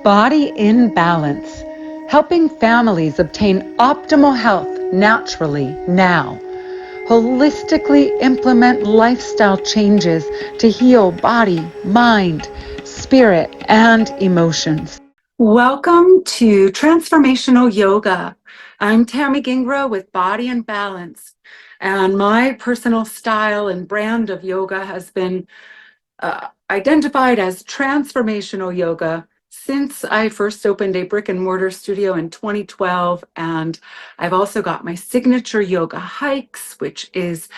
Body in Balance, helping families obtain optimal health naturally now. Holistically implement lifestyle changes to heal body, mind, spirit, and emotions. Welcome to Transformational Yoga. I'm Tammy Gingra with Body in Balance, and my personal style and brand of yoga has been identified as transformational yoga since I first opened a brick and mortar studio in 2012. And I've also got my signature yoga hikes, which is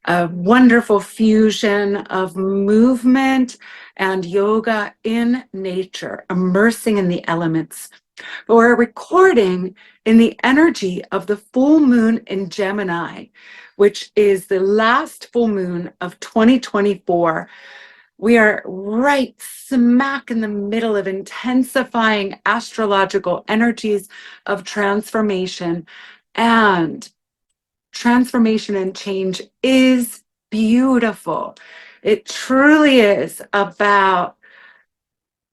a wonderful fusion of movement and yoga in nature, immersing in the elements. But we're recording in the energy of the full moon in Gemini, which is the last full moon of 2024. We are right smack in the middle of intensifying astrological energies of transformation. And transformation and change is beautiful. It truly is about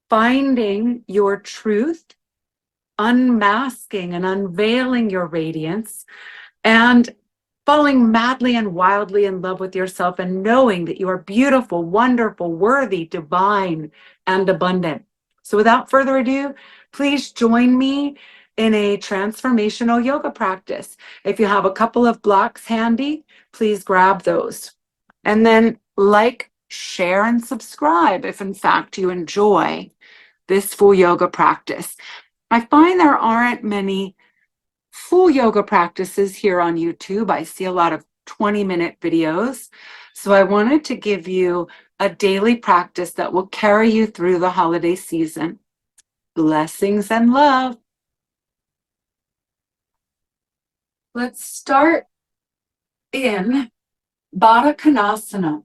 finding your truth, unmasking and unveiling your radiance, and falling madly and wildly in love with yourself and knowing that you are beautiful, wonderful, worthy, divine, and abundant. So without further ado, please join me in a transformational yoga practice. If you have a couple of blocks handy, please grab those. And then like, share, and subscribe if in fact you enjoy this full yoga practice. I find there aren't many full yoga practices here on YouTube. I see a lot of 20-minute videos. So I wanted to give you a daily practice that will carry you through the holiday season. Blessings and love. Let's start in Baddha Konasana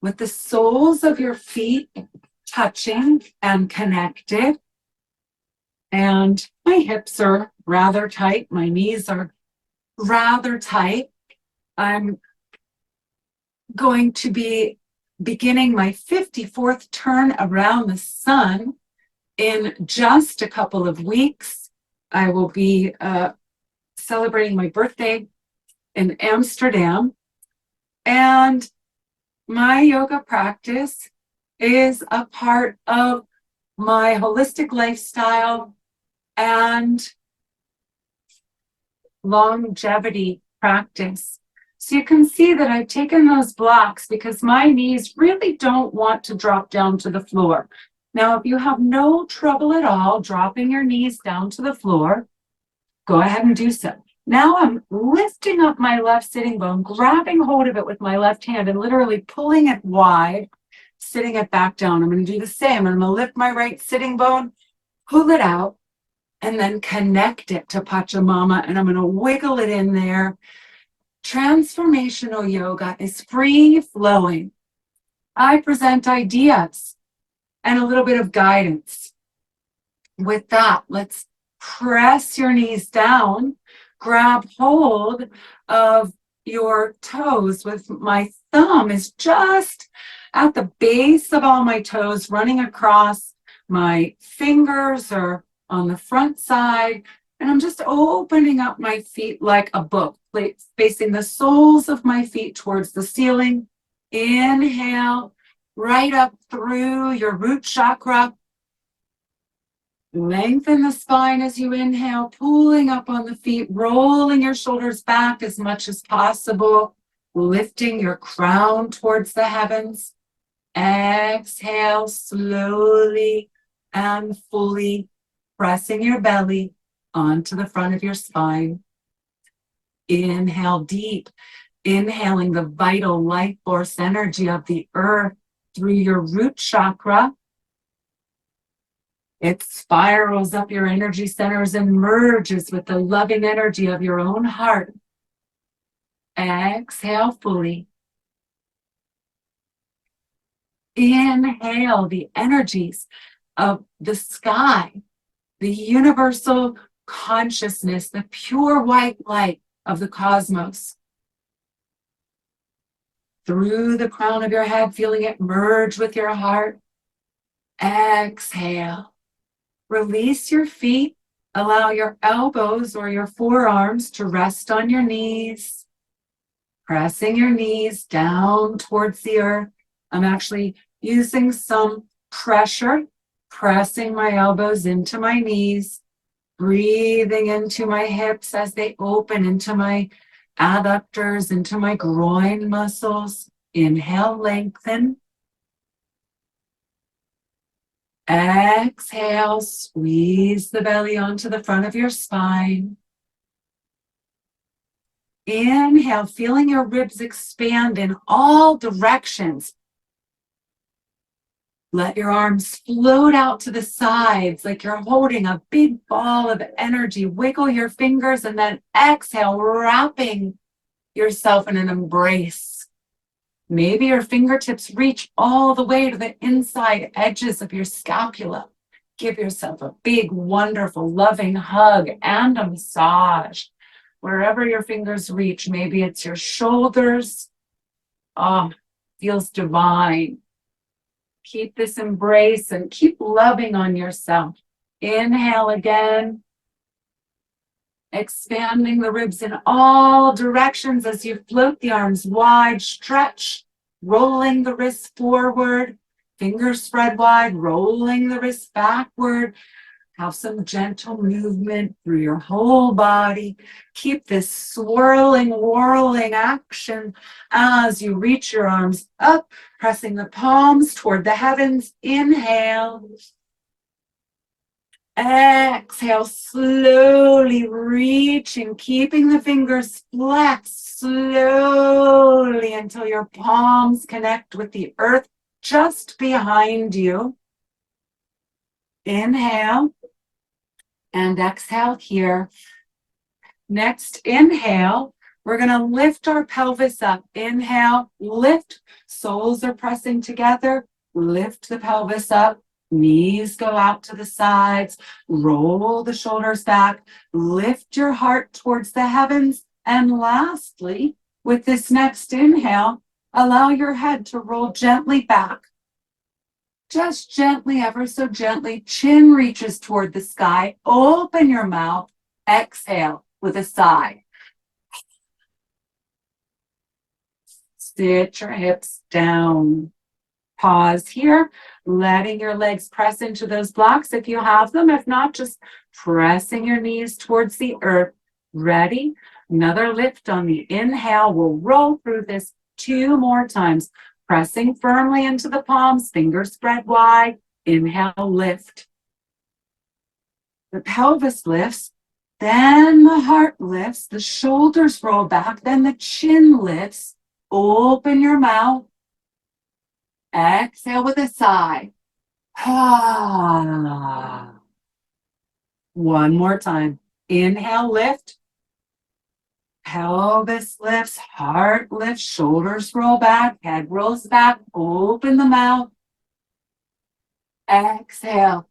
with the soles of your feet touching and connected. And my hips are rather tight. My knees are rather tight. I'm going to be beginning my 54th turn around the sun in just a couple of weeks. I will be celebrating my birthday in Amsterdam. And my yoga practice is a part of my holistic lifestyle and longevity practice. So you can see that I've taken those blocks because my knees really don't want to drop down to the floor. Now, if you have no trouble at all dropping your knees down to the floor, go ahead and do so. Now I'm lifting up my left sitting bone, grabbing hold of it with my left hand and literally pulling it wide, sitting it back down. I'm going to do the same. I'm going to lift my right sitting bone, pull it out, and then connect it to Pachamama, and I'm going to wiggle it in there. Transformational yoga is free-flowing. I present ideas and a little bit of guidance. With that, let's press your knees down, grab hold of your toes with my thumb is just at the base of all my toes, running across my fingers or on the front side, and I'm just opening up my feet like a book, facing the soles of my feet towards the ceiling. Inhale, right up through your root chakra. Lengthen the spine as you inhale, pulling up on the feet, rolling your shoulders back as much as possible, lifting your crown towards the heavens. Exhale slowly and fully, pressing your belly onto the front of your spine. Inhale deep, inhaling the vital life force energy of the earth through your root chakra. It spirals up your energy centers and merges with the loving energy of your own heart. Exhale fully. Inhale the energies of the sky, the universal consciousness, the pure white light of the cosmos. Through the crown of your head, feeling it merge with your heart. Exhale. Release your feet. Allow your elbows or your forearms to rest on your knees. Pressing your knees down towards the earth. I'm actually using some pressure, pressing my elbows into my knees, breathing into my hips as they open, into my adductors, into my groin muscles. Inhale, lengthen. Exhale, squeeze the belly onto the front of your spine. Inhale, feeling your ribs expand in all directions. Let your arms float out to the sides like you're holding a big ball of energy. Wiggle your fingers and then exhale, wrapping yourself in an embrace. Maybe your fingertips reach all the way to the inside edges of your scapula. Give yourself a big, wonderful, loving hug and a massage. Wherever your fingers reach, maybe it's your shoulders. Oh, feels divine. Keep this embrace and keep loving on yourself. Inhale again. Expanding the ribs in all directions as you float the arms wide, stretch, rolling the wrists forward, fingers spread wide, rolling the wrists backward. Have some gentle movement through your whole body. Keep this swirling, whirling action as you reach your arms up, pressing the palms toward the heavens. Inhale. Exhale, slowly reaching, keeping the fingers flexed slowly until your palms connect with the earth just behind you. Inhale and exhale here. Next, inhale. We're going to lift our pelvis up. Inhale, lift. Soles are pressing together. Lift the pelvis up. Knees go out to the sides. Roll the shoulders back. Lift your heart towards the heavens. And lastly, with this next inhale, allow your head to roll gently back. Just gently, ever so gently, chin reaches toward the sky. Open your mouth. Exhale with a sigh. Sit your hips down. Pause here, letting your legs press into those blocks if you have them. If not, just pressing your knees towards the earth. Ready? Another lift on the inhale. We'll roll through this 2 more times. Pressing firmly into the palms, fingers spread wide. Inhale, lift. The pelvis lifts, then the heart lifts, the shoulders roll back, then the chin lifts. Open your mouth. Exhale with a sigh. One more time. Inhale, lift. Pelvis lifts, heart lifts, shoulders roll back, head rolls back. Open the mouth. Exhale.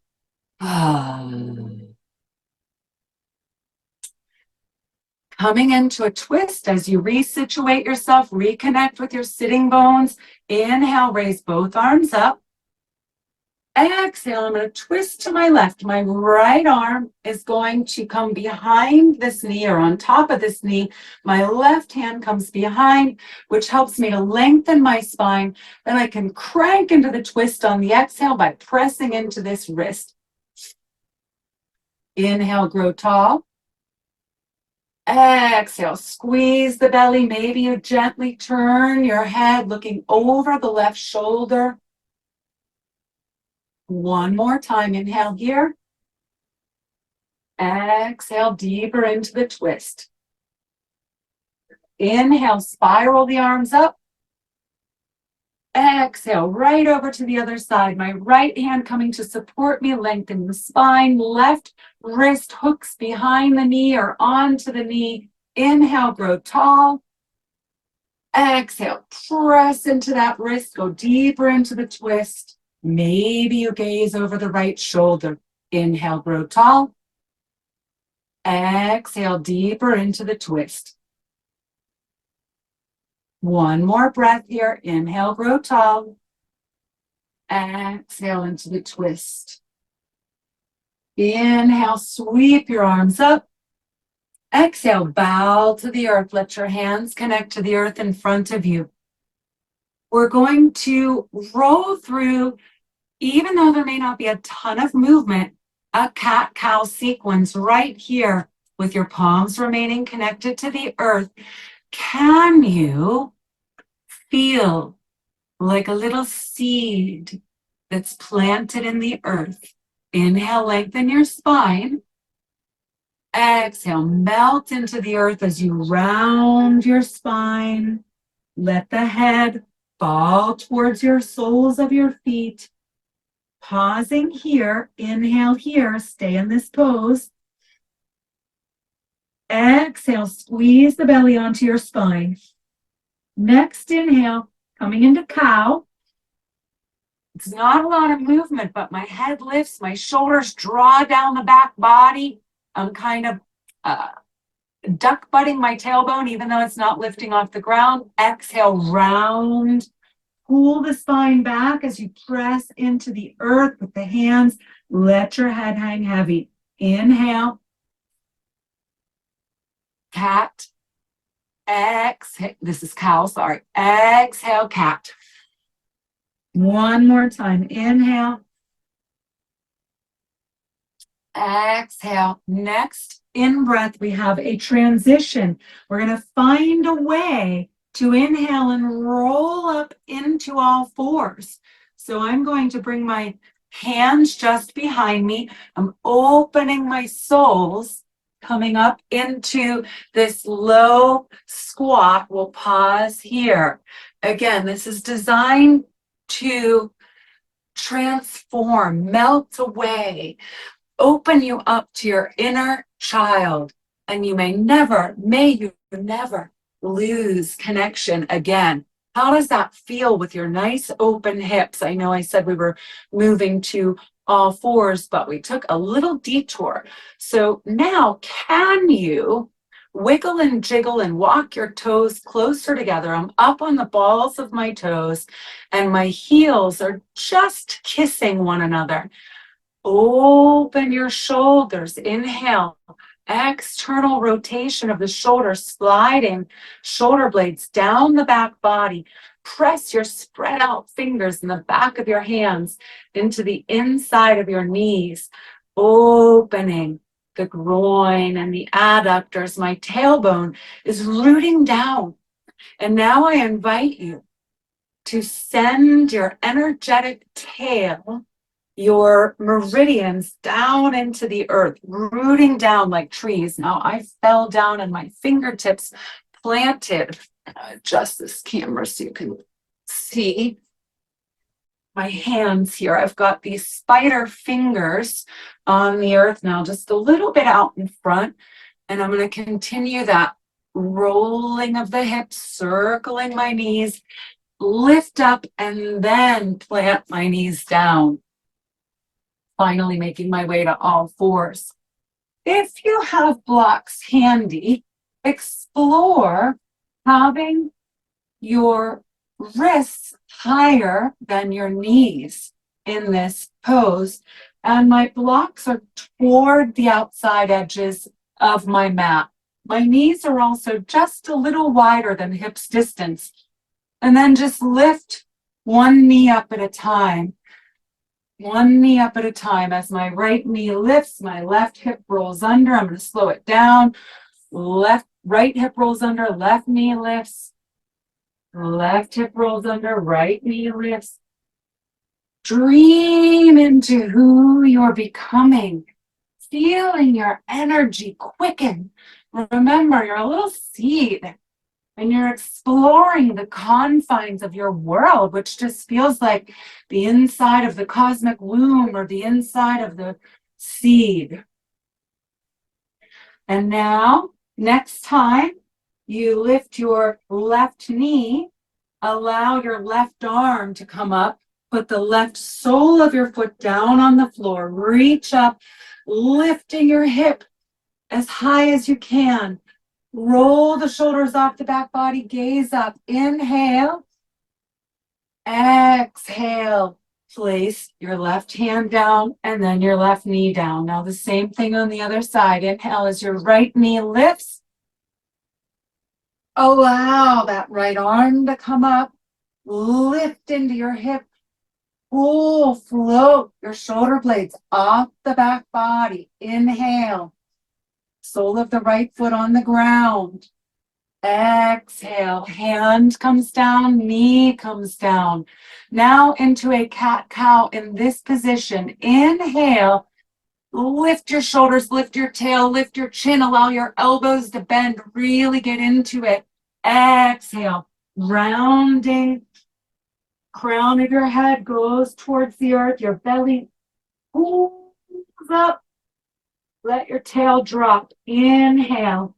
Coming into a twist as you resituate yourself, reconnect with your sitting bones. Inhale, raise both arms up. Exhale, I'm going to twist to my left. My right arm is going to come behind this knee or on top of this knee. My left hand comes behind, which helps me to lengthen my spine. Then I can crank into the twist on the exhale by pressing into this wrist. Inhale, grow tall. Exhale, squeeze the belly. Maybe you gently turn your head looking over the left shoulder. One more time. Inhale here. Exhale deeper into the twist. Inhale, spiral the arms up. Exhale, right over to the other side. My right hand coming to support me, lengthen the spine. Left wrist hooks behind the knee or onto the knee. Inhale, grow tall. Exhale, press into that wrist. Go deeper into the twist. Maybe you gaze over the right shoulder. Inhale, grow tall. Exhale, deeper into the twist. One more breath here. Inhale, grow tall. Exhale into the twist. Inhale, sweep your arms up. Exhale, bow to the earth. Let your hands connect to the earth in front of you. We're going to roll through, even though there may not be a ton of movement, a cat-cow sequence right here with your palms remaining connected to the earth. Can you feel like a little seed that's planted in the earth? Inhale, lengthen your spine. Exhale, melt into the earth as you round your spine. Let the head fall towards your soles of your feet. Pausing here, inhale here, stay in this pose. Exhale, squeeze the belly onto your spine. Next inhale, coming into cow. It's not a lot of movement, but my head lifts, my shoulders draw down the back body. I'm kind of duck butting my tailbone, even though it's not lifting off the ground. Exhale, round. Pull the spine back as you press into the earth with the hands. Let your head hang heavy. Inhale. Cat. Exhale. This is cow, sorry. Exhale, cat. One more time. Inhale. Exhale. Next in-breath, we have a transition. We're going to find a way to inhale and roll up into all fours. So I'm going to bring my hands just behind me. I'm opening my soles, coming up into this low squat. We'll pause here. Again, this is designed to transform, melt away, open you up to your inner child, and you may you never lose connection again. How does that feel with your nice open hips? I know I said we were moving to all fours, but we took a little detour. So now, can you wiggle and jiggle and walk your toes closer together? I'm up on the balls of my toes, and my heels are just kissing one another. Open your shoulders. Inhale. External rotation of the shoulders, sliding shoulder blades down the back body. Press your spread out fingers in the back of your hands into the inside of your knees, opening the groin and the adductors. My tailbone is rooting down. And now I invite you to send your energetic tail, your meridians down into the earth, rooting down like trees. Now I fell down and my fingertips planted. Adjust this camera so you can see my hands here. I've got these spider fingers on the earth now, just a little bit out in front. And I'm going to continue that rolling of the hips, circling my knees, lift up, and then plant my knees down. Finally making my way to all fours. If you have blocks handy, explore having your wrists higher than your knees in this pose. And my blocks are toward the outside edges of my mat. My knees are also just a little wider than hips distance. And then just lift one knee up at a time. One knee up at a time. As my right knee lifts, my left hip rolls under. I'm going to slow it down. Right hip rolls under, left knee lifts. Left hip rolls under, right knee lifts. Dream into who you're becoming. Feeling your energy quicken. Remember, you're a little seed. And you're exploring the confines of your world, which just feels like the inside of the cosmic womb or the inside of the seed. And now, next time you lift your left knee, allow your left arm to come up, put the left sole of your foot down on the floor, reach up, lifting your hip as high as you can. Roll the shoulders off the back body, gaze up. Inhale. Exhale. Place your left hand down and then your left knee down. Now the same thing on the other side. Inhale as your right knee lifts. Allow that right arm to come up. Lift into your hip. Pull, float your shoulder blades off the back body. Inhale. Sole of the right foot on the ground. Exhale, hand comes down, knee comes down. Now into a cat-cow in this position. Inhale, lift your shoulders, lift your tail, lift your chin, allow your elbows to bend, really get into it. Exhale, rounding, crown of your head goes towards the earth, your belly pulls up, let your tail drop. Inhale.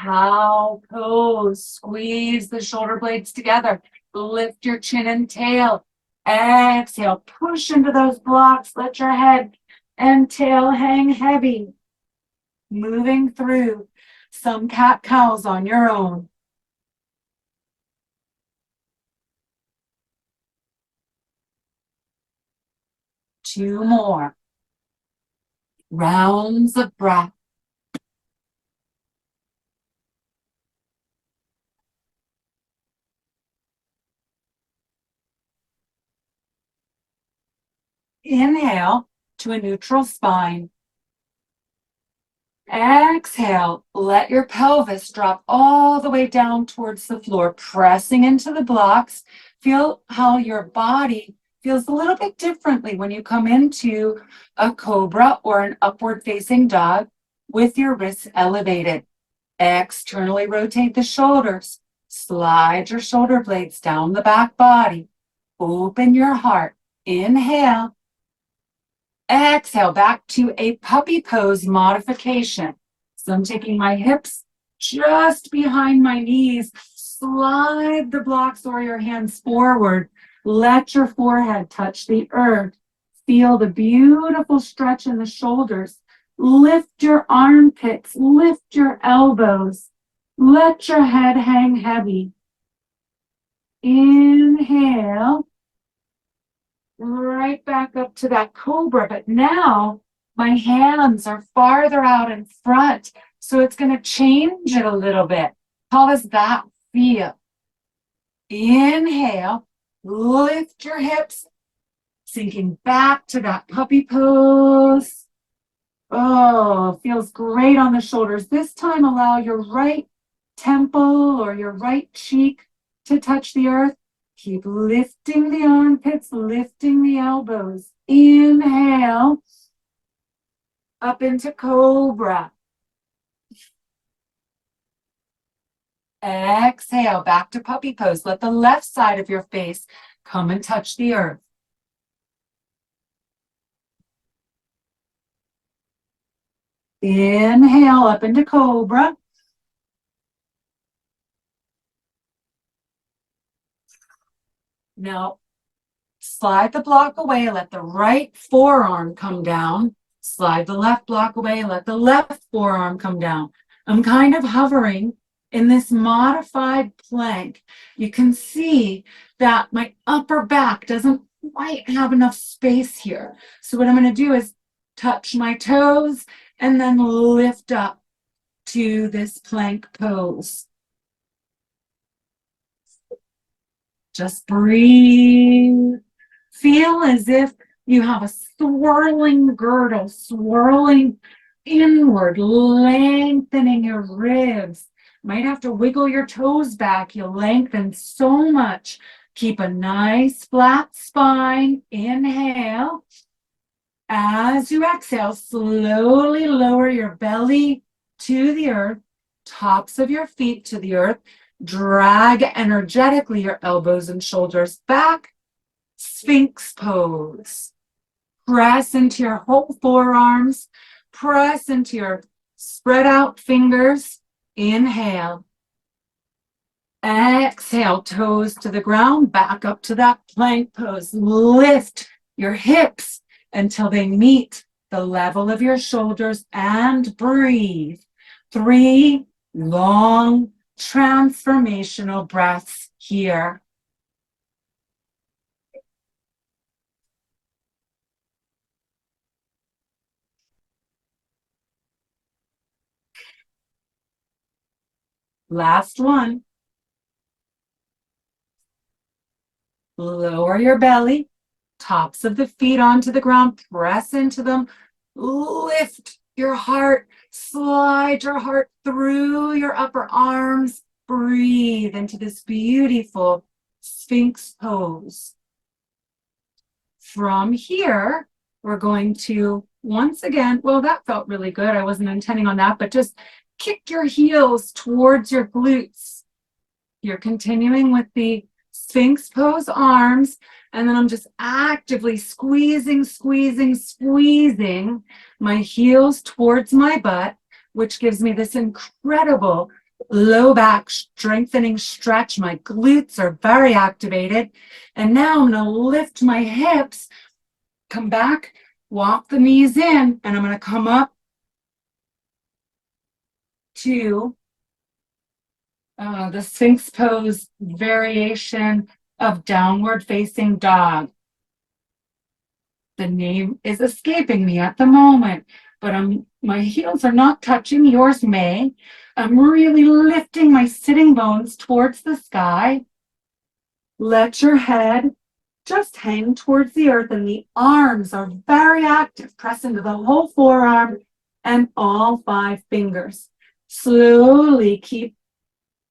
Cow pose. Squeeze the shoulder blades together. Lift your chin and tail. Exhale. Push into those blocks. Let your head and tail hang heavy. Moving through some cat-cows on your own. Two more rounds of breath. Inhale to a neutral spine. Exhale, let your pelvis drop all the way down towards the floor, pressing into the blocks. Feel how your body feels a little bit differently when you come into a cobra or an upward facing dog with your wrists elevated. Externally rotate the shoulders. Slide your shoulder blades down the back body. Open your heart. Inhale. Exhale, back to a puppy pose modification. So I'm taking my hips just behind my knees. Slide the blocks or your hands forward. Let your forehead touch the earth. Feel the beautiful stretch in the shoulders. Lift your armpits. Lift your elbows. Let your head hang heavy. Inhale. Right back up to that cobra, but now my hands are farther out in front, so it's going to change it a little bit. How does that feel? Inhale, lift your hips, sinking back to that puppy pose. Oh, feels great on the shoulders. This time, allow your right temple or your right cheek to touch the earth. Keep lifting the armpits, lifting the elbows. Inhale, up into cobra. Exhale, back to puppy pose. Let the left side of your face come and touch the earth. Inhale, up into cobra. Now, slide the block away, let the right forearm come down. Slide the left block away, let the left forearm come down. I'm kind of hovering in this modified plank. You can see that my upper back doesn't quite have enough space here. So what I'm going to do is touch my toes and then lift up to this plank pose. Just breathe. Feel as if you have a swirling girdle, swirling inward, lengthening your ribs. Might have to wiggle your toes back. You'll lengthen so much. Keep a nice flat spine. Inhale. As you exhale, slowly lower your belly to the earth, tops of your feet to the earth. Drag energetically your elbows and shoulders back. Sphinx pose. Press into your whole forearms. Press into your spread out fingers. Inhale. Exhale, toes to the ground, back up to that plank pose. Lift your hips until they meet the level of your shoulders and breathe. 3 long transformational breaths here. Last one. Lower your belly, tops of the feet onto the ground, press into them, lift your heart, slide your heart through your upper arms, breathe into this beautiful Sphinx pose. From here, we're going to once again, well, that felt really good. I wasn't intending on that, but just kick your heels towards your glutes. You're continuing with the Sphinx pose arms, and then I'm just actively squeezing my heels towards my butt, which gives me this incredible low back strengthening stretch. My glutes are very activated. And now I'm going to lift my hips, come back, walk the knees in, and I'm going to come up to the Sphinx pose variation of downward facing dog. The name is escaping me at the moment, but my heels are not touching. Yours may. I'm really lifting my sitting bones towards the sky. Let your head just hang towards the earth, and the arms are very active. Press into the whole forearm and all 5 fingers. Slowly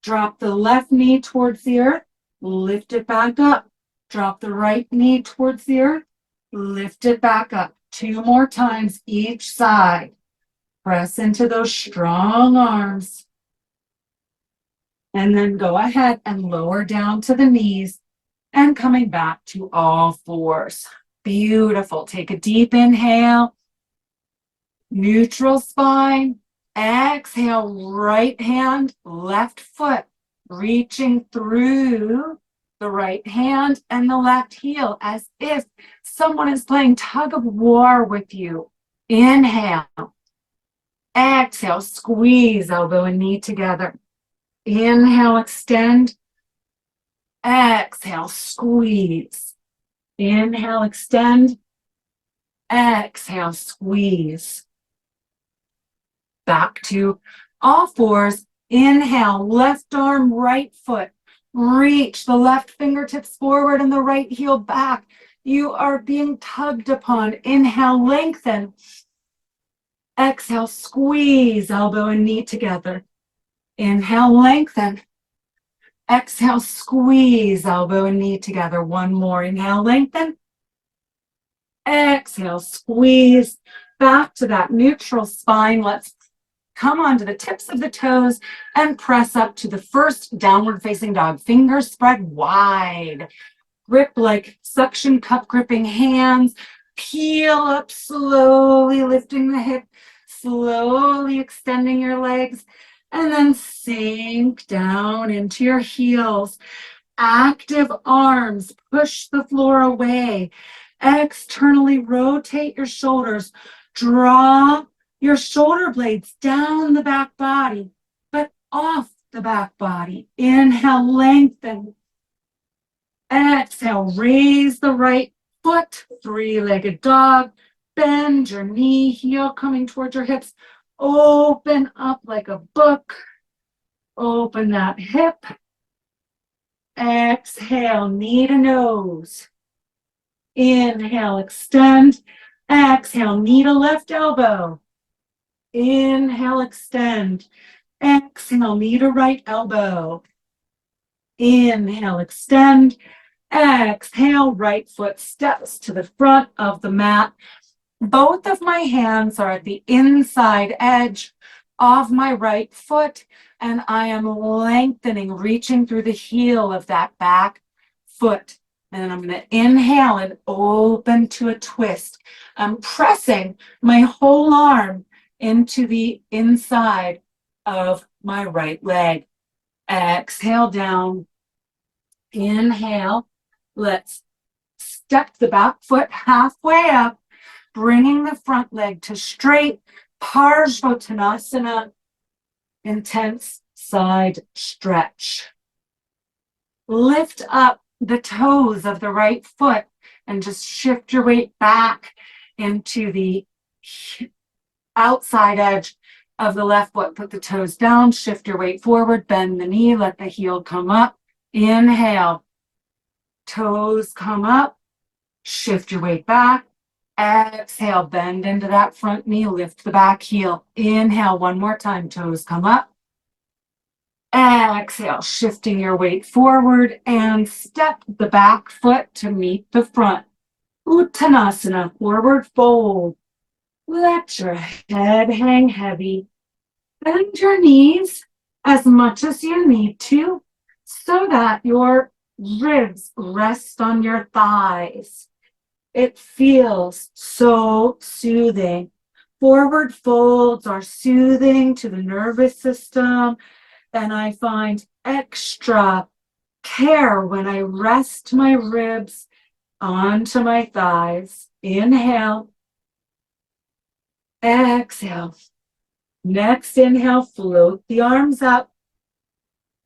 drop the left knee towards the earth, lift it back up. Drop the right knee towards the earth, lift it back up. 2 more times each side. Press into those strong arms. And then go ahead and lower down to the knees and coming back to all 4s. Beautiful. Take a deep inhale. Neutral spine. Exhale, right hand, left foot, reaching through the right hand and the left heel as if someone is playing tug of war with you. Inhale. Exhale, squeeze elbow and knee together. Inhale, extend. Exhale, squeeze. Inhale, extend. Exhale, squeeze. Back to all 4s. Inhale, left arm, right foot. Reach the left fingertips forward and the right heel back. You are being tugged upon. Inhale, lengthen. Exhale, squeeze elbow and knee together. Inhale, lengthen. Exhale, squeeze elbow and knee together. One more. Inhale, lengthen. Exhale, squeeze. Back to that neutral spine. Let's come onto the tips of the toes and press up to the first downward facing dog. Fingers spread wide. Grip like suction cup gripping hands. Peel up slowly, lifting the hip, slowly extending your legs, and then sink down into your heels. Active arms, push the floor away. Externally rotate your shoulders. Draw your shoulder blades down the back body, but off the back body. Inhale, lengthen. Exhale, raise the right foot, 3-legged dog. Bend your knee, heel coming towards your hips. Open up like a book. Open that hip. Exhale, knee to nose. Inhale, extend. Exhale, knee to left elbow. Inhale, extend. Exhale, knee to right elbow. Inhale, extend. Exhale, right foot steps to the front of the mat. Both of my hands are at the inside edge of my right foot, and I am lengthening, reaching through the heel of that back foot. And I'm going to inhale and open to a twist. I'm pressing my whole arm into the inside of my right leg. Exhale down. Inhale. Let's step the back foot halfway up, bringing the front leg to straight. Parsvottanasana, intense side stretch. Lift up the toes of the right foot and just shift your weight back into the outside edge of the left foot. Put the toes down, shift your weight forward, bend the knee, let the heel come up. Inhale, toes come up, shift your weight back. Exhale, bend into that front knee, lift the back heel. Inhale, one more time, toes come up. Exhale, shifting your weight forward and step the back foot to meet the front. Uttanasana, forward fold. Let your head hang heavy. Bend your knees as much as you need to so that your ribs rest on your thighs. It feels so soothing. Forward folds are soothing to the nervous system, and I find extra care when I rest my ribs onto my thighs. Inhale. Exhale. Next inhale, float the arms up.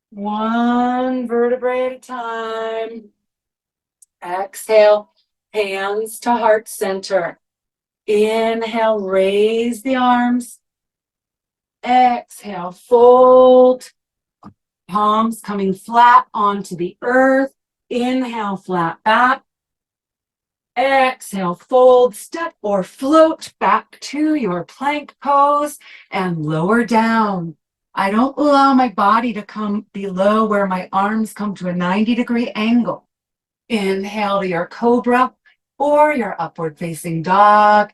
One vertebrae at a time. Exhale, hands to heart center. Inhale, raise the arms. Exhale, fold. Palms coming flat onto the earth. Inhale, flat back. Exhale, fold, step or float back to your plank pose and lower down. I don't allow my body to come below where my arms come to a 90-degree angle. Inhale to your cobra or your upward facing dog.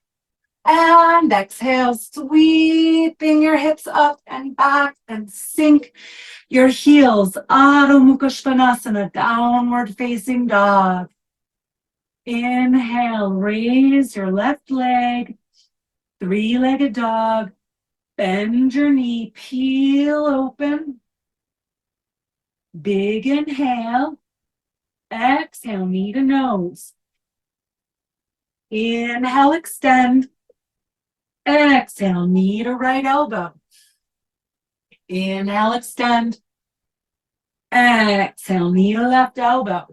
And exhale, sweeping your hips up and back and sink your heels. Adho Mukha Svanasana, downward facing dog. Inhale, raise your left leg, three-legged dog. Bend your knee, peel open. Big inhale. Exhale, knee to nose. Inhale, extend. Exhale, knee to right elbow. Inhale, extend. Exhale, knee to left elbow.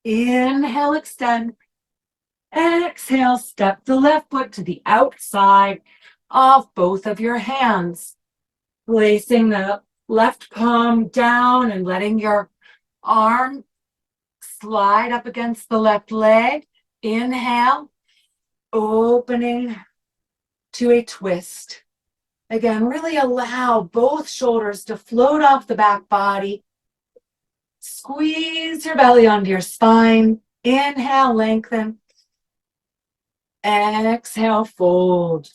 Inhale, extend. Exhale, step the left foot to the outside of both of your hands. Placing the left palm down and letting your arm slide up against the left leg. Inhale, opening to a twist. Again, really allow both shoulders to float off the back body. Squeeze your belly onto your spine. Inhale, lengthen. Exhale, fold.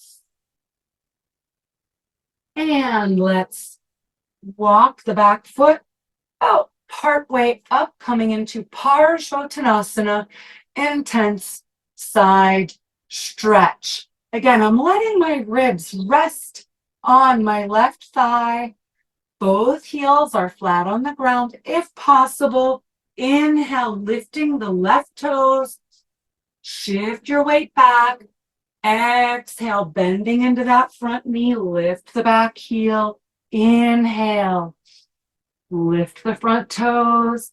And let's walk the back foot out, partway up, coming into Parsvottanasana, intense side stretch. Again, I'm letting my ribs rest on my left thigh. Both heels are flat on the ground. If possible, inhale, lifting the left toes. Shift your weight back. Exhale, bending into that front knee. Lift the back heel. Inhale. Lift the front toes.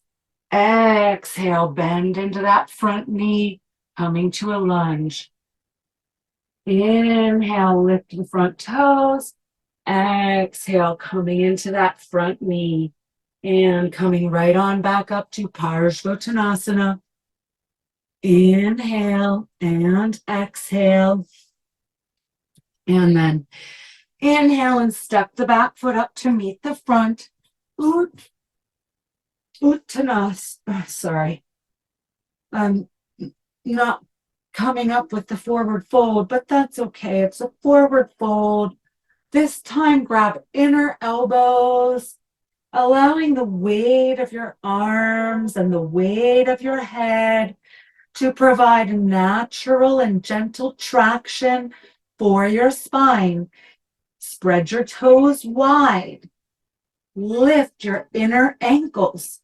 Exhale, bend into that front knee, coming to a lunge. Inhale, lift the front toes. Exhale, coming into that front knee. And coming right on back up to Parsvottanasana. Inhale and exhale. And then inhale and step the back foot up to meet the front. Uttanasana. Sorry. I'm not coming up with the forward fold, but that's okay. It's a forward fold. This time, grab inner elbows, allowing the weight of your arms and the weight of your head to provide natural and gentle traction for your spine. Spread your toes wide. Lift your inner ankles.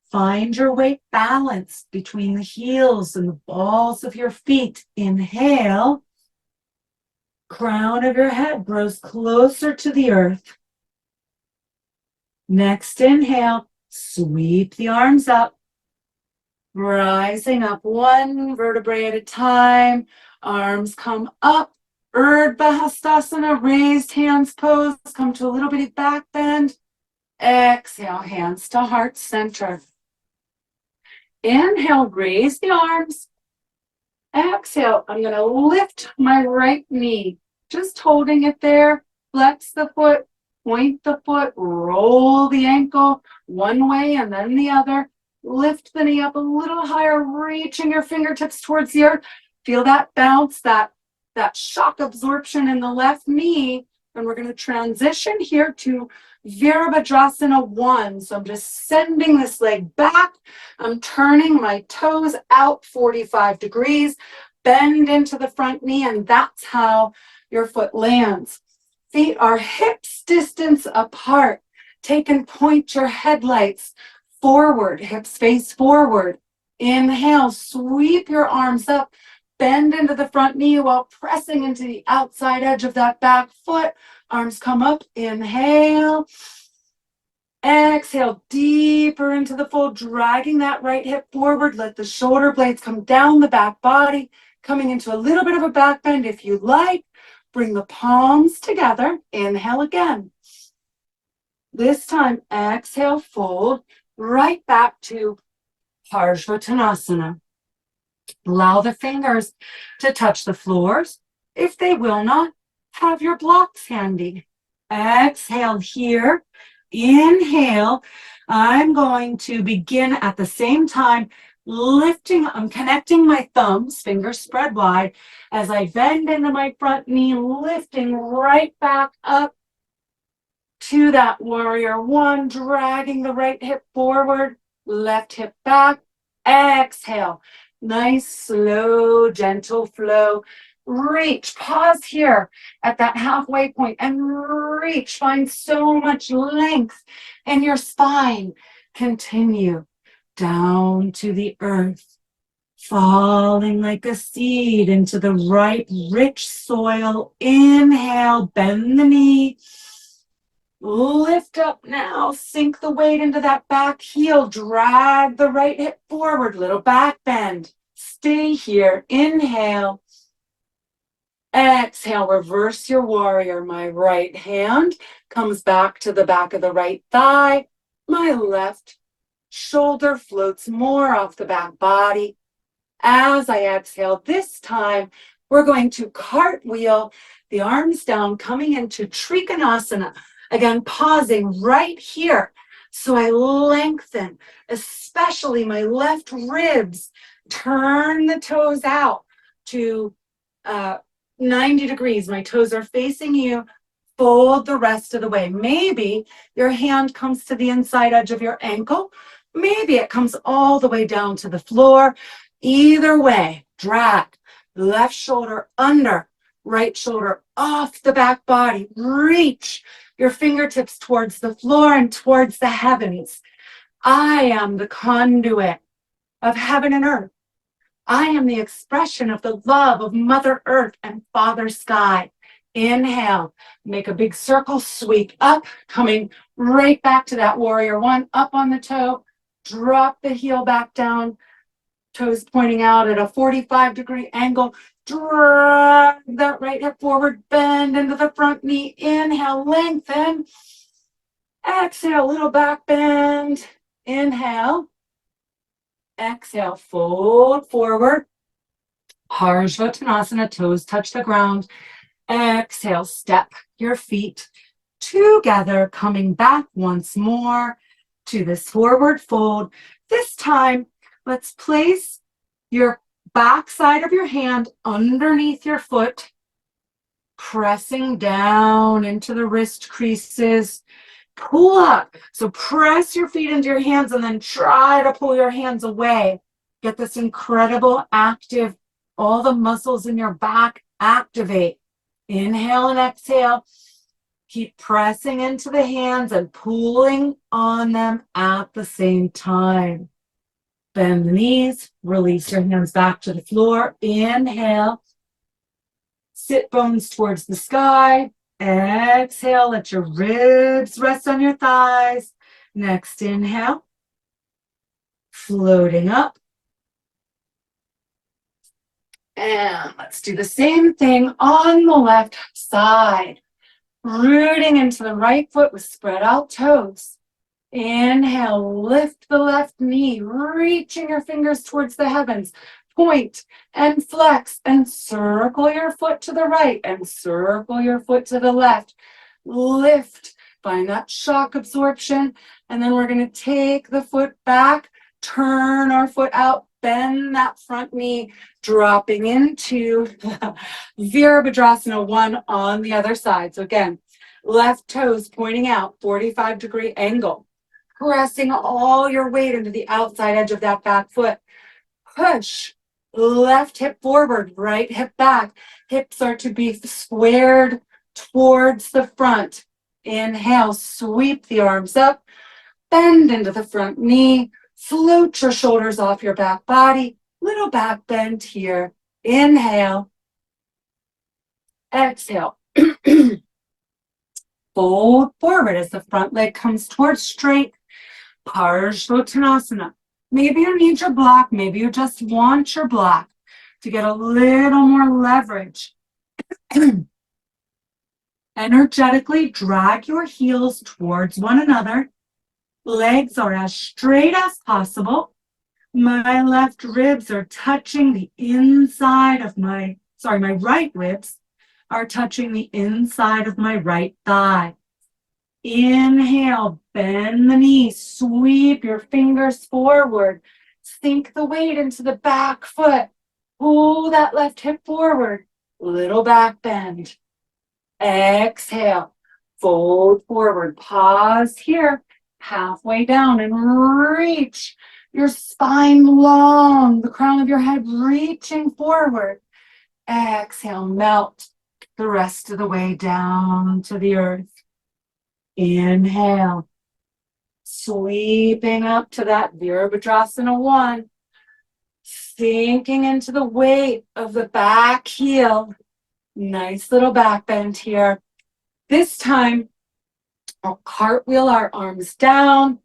Find your weight balance between the heels and the balls of your feet. Inhale. Crown of your head grows closer to the earth. Next inhale, sweep the arms up. Rising up one vertebrae at a time. Arms come up Urdhva Hastasana, raised hands pose. Come to a little bitty back bend. Exhale, hands to heart center. Inhale, raise the arms. Exhale, I'm going to lift my right knee, just holding it there. Flex the foot, point the foot, roll the ankle one way and then the other. Lift the knee up a little higher, reaching your fingertips towards the earth. Feel that bounce, that shock absorption in the left knee. And we're going to transition here to Virabhadrasana 1. So I'm just sending this leg back. I'm turning my toes out 45 degrees, bend into the front knee, and that's how your foot lands. Feet are hips distance apart. Take and point your headlights forward, hips face forward. Inhale, sweep your arms up, bend into the front knee while pressing into the outside edge of that back foot. Arms come up, inhale. Exhale, deeper into the fold, dragging that right hip forward. Let the shoulder blades come down the back body, coming into a little bit of a back bend if you like. Bring the palms together. Inhale again. This time, exhale, fold right back to Parsvottanasana. Allow the fingers to touch the floors. If they will not, have your blocks handy. Exhale here. Inhale. I'm going to begin at the same time I'm connecting my thumbs, fingers spread wide, as I bend into my front knee, lifting right back up to that warrior 1, dragging the right hip forward, left hip back. Exhale. Nice, slow, gentle flow. Reach, pause here at that halfway point and reach. Find so much length in your spine. Continue down to the earth, falling like a seed into the ripe, rich soil. Inhale, bend the knee. Lift up now, sink the weight into that back heel, drag the right hip forward, little back bend. Stay here, inhale. Exhale, reverse your warrior. My right hand comes back to the back of the right thigh. My left shoulder floats more off the back body. As I exhale, this time we're going to cartwheel the arms down, coming into Trikonasana. Again, pausing right here. So I lengthen, especially my left ribs. Turn the toes out to 90 degrees. My toes are facing you. Fold the rest of the way. Maybe your hand comes to the inside edge of your ankle. Maybe it comes all the way down to the floor. Either way, drag. Left shoulder under, right shoulder off the back body. Reach your fingertips towards the floor and towards the heavens. I am the conduit of heaven and earth. I am the expression of the love of Mother Earth and Father Sky. Inhale, make a big circle, sweep up, coming right back to that warrior 1, up on the toe, drop the heel back down, toes pointing out at a 45-degree angle, drag that right hip forward, bend into the front knee, inhale, lengthen, exhale, little back bend, inhale, exhale, fold forward, Parsvottanasana, toes touch the ground. Exhale, step your feet together, coming back once more to this forward fold. This time, let's place your back side of your hand underneath your foot, pressing down into the wrist creases. Pull up. So press your feet into your hands and then try to pull your hands away. Get this incredible active, all the muscles in your back activate. Inhale and exhale. Keep pressing into the hands and pulling on them at the same time. Bend the knees, release your hands back to the floor. Inhale. Sit bones towards the sky. Exhale, let your ribs rest on your thighs. Next inhale. Floating up. And let's do the same thing on the left side. Rooting into the right foot with spread out toes. Inhale, lift the left knee, reaching your fingers towards the heavens. Point and flex and circle your foot to the right and circle your foot to the left. Lift, find that shock absorption. And then we're going to take the foot back, turn our foot out, bend that front knee, dropping into Virabhadrasana 1 on the other side. So again, left toes pointing out, 45-degree angle. Pressing all your weight into the outside edge of that back foot. Push. Left hip forward, right hip back. Hips are to be squared towards the front. Inhale, sweep the arms up. Bend into the front knee. Float your shoulders off your back body. Little back bend here. Inhale. Exhale. Fold forward as the front leg comes towards straight. Parsvottanasana. Maybe you need your block. Maybe you just want your block to get a little more leverage. Energetically drag your heels towards one another. Legs are as straight as possible. My left ribs are touching the inside of my right ribs are touching the inside of my right thigh. Inhale, bend the knee, sweep your fingers forward, sink the weight into the back foot, pull that left hip forward, little back bend. Exhale, fold forward, pause here, halfway down and reach your spine long, the crown of your head reaching forward. Exhale, melt the rest of the way down to the earth. Inhale, sweeping up to that Virabhadrasana 1, sinking into the weight of the back heel. Nice little back bend here. This time, I'll cartwheel our arms down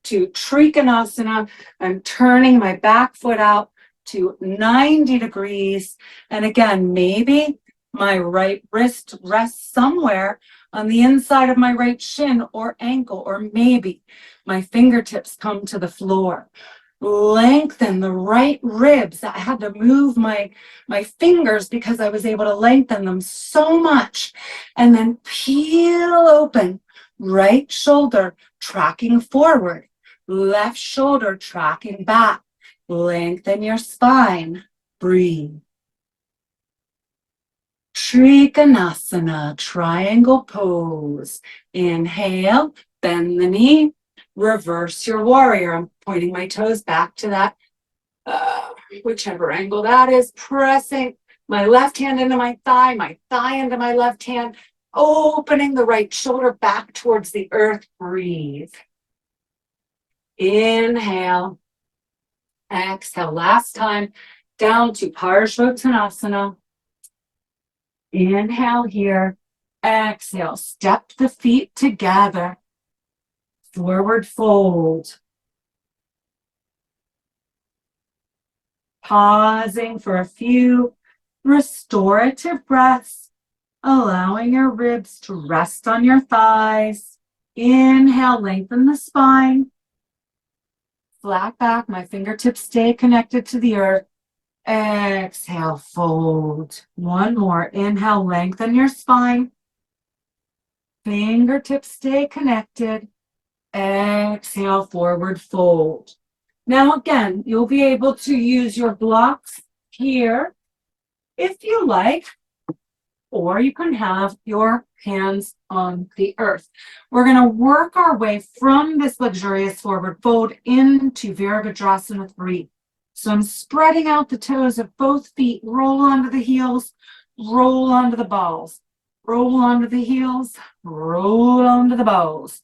to Trikonasana. I'm turning my back foot out to 90 degrees. And again, maybe my right wrist rests somewhere on the inside of my right shin or ankle, or maybe my fingertips come to the floor. Lengthen the right ribs. I had to move my fingers because I was able to lengthen them so much. And then peel open. Right shoulder tracking forward. Left shoulder tracking back. Lengthen your spine. Breathe. Trikonasana, triangle pose. Inhale, bend the knee, reverse your warrior. I'm pointing my toes back to that, whichever angle that is, pressing my left hand into my thigh into my left hand, opening the right shoulder back towards the earth. Breathe. Inhale, exhale. Last time, down to Parsvottanasana. Inhale here. Exhale. Step the feet together. Forward fold. Pausing for a few restorative breaths, allowing your ribs to rest on your thighs. Inhale, lengthen the spine. Flat back, my fingertips stay connected to the earth. Exhale, fold. One more. Inhale, lengthen your spine. Fingertips stay connected. Exhale, forward fold. Now again, you'll be able to use your blocks here if you like, or you can have your hands on the earth. We're going to work our way from this luxurious forward fold into Virabhadrasana 3. So I'm spreading out the toes of both feet, roll onto the heels, roll onto the balls, roll onto the heels, roll onto the balls.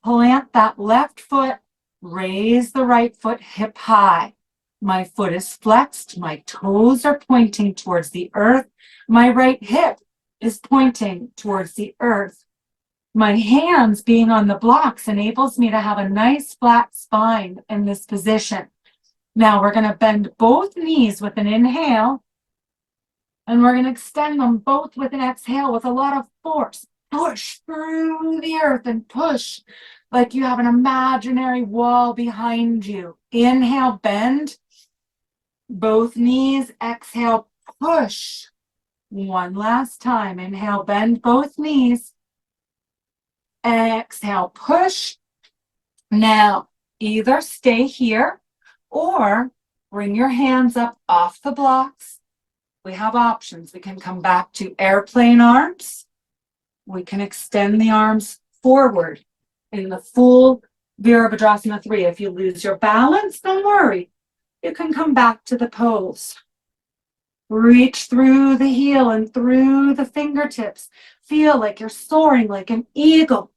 Plant that left foot, raise the right foot hip high. My foot is flexed, my toes are pointing towards the earth. My right hip is pointing towards the earth. My hands being on the blocks enables me to have a nice flat spine in this position. Now we're going to bend both knees with an inhale. And we're going to extend them both with an exhale with a lot of force. Push through the earth and push like you have an imaginary wall behind you. Inhale, bend. Both knees. Exhale, push. One last time. Inhale, bend both knees. Exhale, push. Now, either stay here or bring your hands up off the blocks. We have options. We can come back to airplane arms. We can extend the arms forward in the full Virabhadrasana 3. If you lose your balance, don't worry. You can come back to the pose. Reach through the heel and through the fingertips. Feel like you're soaring like an eagle.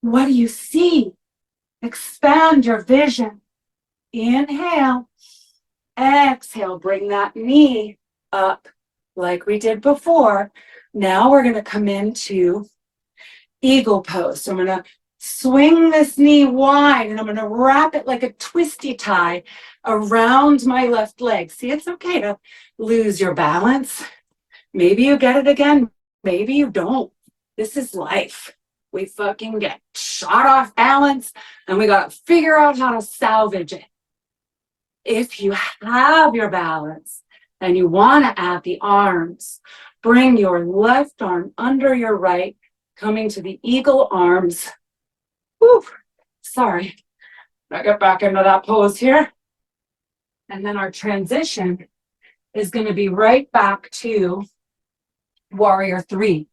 What do you see? Expand your vision. Inhale. Exhale. Bring that knee up like we did before. Now we're going to come into eagle pose. So I'm going to swing this knee wide and I'm going to wrap it like a twisty tie around my left leg. See, it's okay to lose your balance. Maybe you get it again. Maybe you don't. This is life. We fucking get shot off balance and we got to figure out how to salvage it. If you have your balance and you want to add the arms, bring your left arm under your right, coming to the eagle arms. Whew, sorry. I get back into that pose here. And then our transition is going to be right back to warrior 3.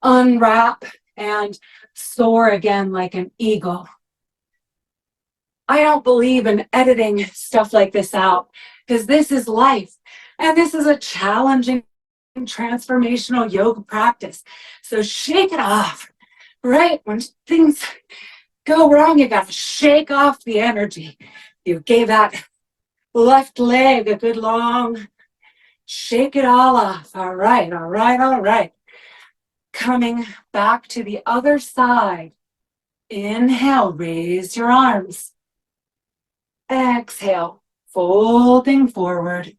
Unwrap and soar again like an eagle. I don't believe in editing stuff like this out because this is life and this is a challenging transformational yoga practice. So shake it off, right? When things go wrong, you got to shake off the energy. You gave that left leg a good long shake it all off. All right, all right, all right. Coming back to the other side. Inhale, raise your arms. Exhale, folding forward.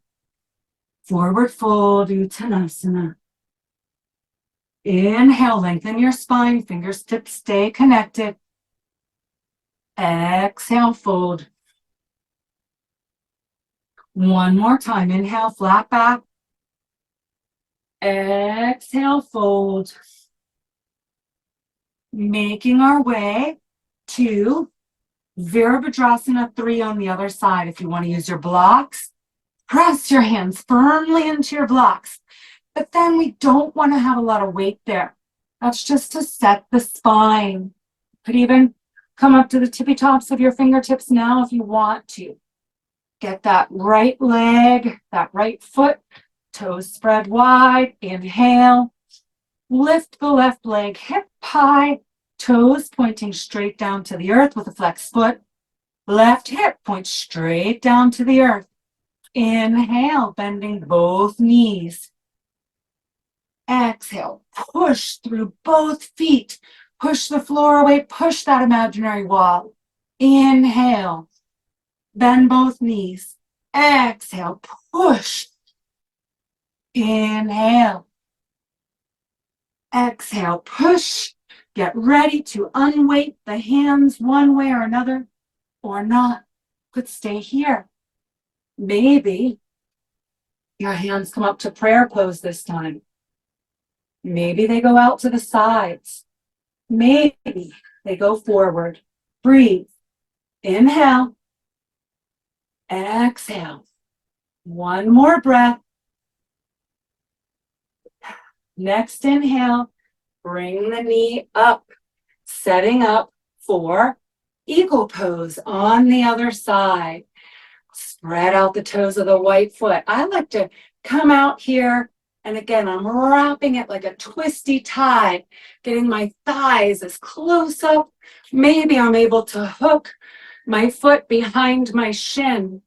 Forward fold, Uttanasana. Inhale, lengthen your spine, fingertips stay connected. Exhale, fold. One more time. Inhale, flat back. Exhale, fold. Making our way to Virabhadrasana 3 on the other side. If you want to use your blocks, press your hands firmly into your blocks. But then we don't want to have a lot of weight there. That's just to set the spine. You could even come up to the tippy tops of your fingertips now if you want to. Get that right leg, that right foot, toes spread wide. Inhale. Lift the left leg hip high, toes pointing straight down to the earth with a flexed foot. Left hip points straight down to the earth. Inhale, bending both knees. Exhale, push through both feet. Push the floor away, push that imaginary wall. Inhale, bend both knees. Exhale, push. Inhale. Exhale, push. Get ready to unweight the hands one way or another, or not. Could stay here. Maybe your hands come up to prayer pose this time. Maybe they go out to the sides. Maybe they go forward. Breathe. Inhale. Exhale. One more breath. Next inhale. Bring the knee up, setting up for eagle pose on the other side. Spread out the toes of the right foot. I like to come out here, and again, I'm wrapping it like a twisty tie, getting my thighs as close up. Maybe I'm able to hook my foot behind my shin.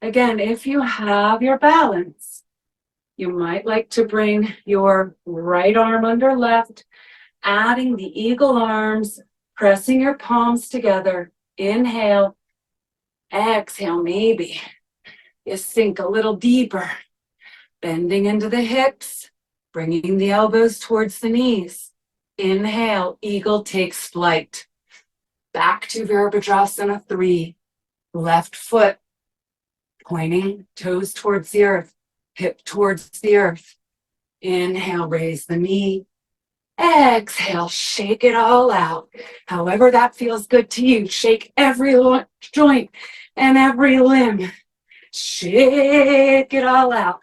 Again, if you have your balance, you might like to bring your right arm under left, adding the eagle arms, pressing your palms together. Inhale. Exhale, maybe you sink a little deeper. Bending into the hips, bringing the elbows towards the knees. Inhale, eagle takes flight. Back to Virabhadrasana 3. Left foot pointing, toes towards the earth, hip towards the earth. Inhale, raise the knee. Exhale, shake it all out. However that feels good to you. Shake every joint and every limb. Shake it all out.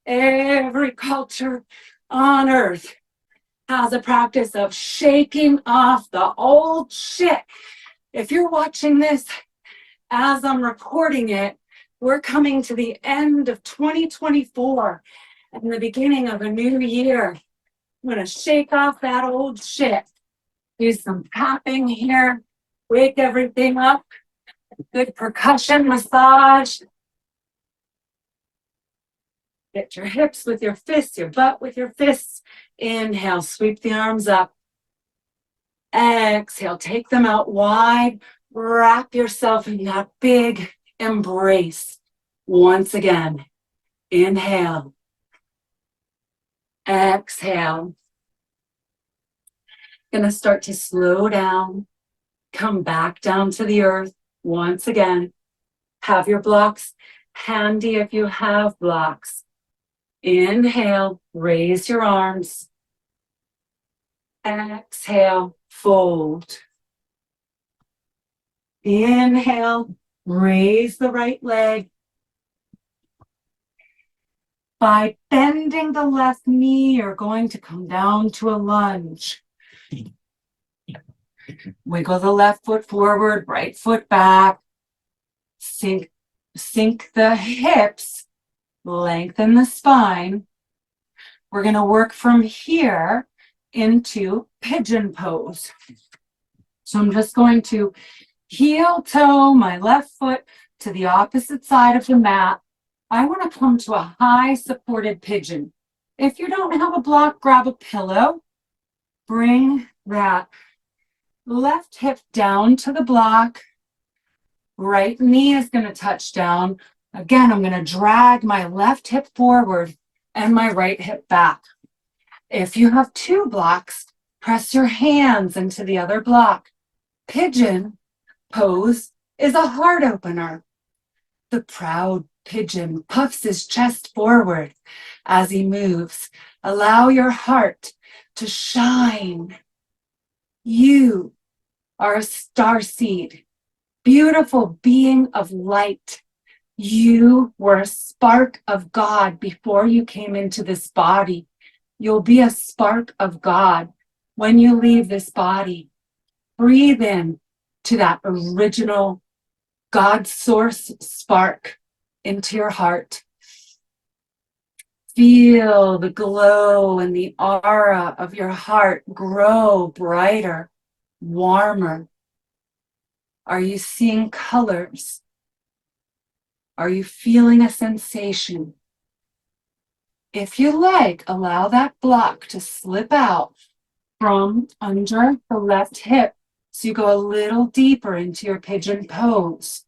Every culture on earth has a practice of shaking off the old shit. If you're watching this as I'm recording it, we're coming to the end of 2024 and the beginning of a new year. I'm going to shake off that old shit. Do some tapping here. Wake everything up. Good percussion massage. Get your hips with your fists, your butt with your fists. Inhale, sweep the arms up. Exhale, take them out wide. Wrap yourself in that big embrace. Once again, inhale. Exhale. Gonna start to slow down. Come back down to the earth. Once again, have your blocks handy if you have blocks. Inhale, raise your arms. Exhale, fold. Inhale, raise the right leg. By bending the left knee, you're going to come down to a lunge. Wiggle the left foot forward, right foot back. Sink the hips, lengthen the spine. We're going to work from here into pigeon pose. So I'm just going to heel toe my left foot to the opposite side of the mat. I want to come to a high supported pigeon. If you don't have a block, grab a pillow. Bring that left hip down to the block. Right knee is going to touch down. Again, I'm going to drag my left hip forward and my right hip back. If you have two blocks, press your hands into the other block. Pigeon pose is a heart opener. The proud pigeon puffs his chest forward as he moves. Allow your heart to shine. You are a starseed, beautiful being of light. You were a spark of God before you came into this body. You'll be a spark of God when you leave this body. Breathe in to that original God source spark into your heart. Feel the glow and the aura of your heart grow brighter, warmer. Are you seeing colors? Are you feeling a sensation? If you like, allow that block to slip out from under the left hip so you go a little deeper into your pigeon pose.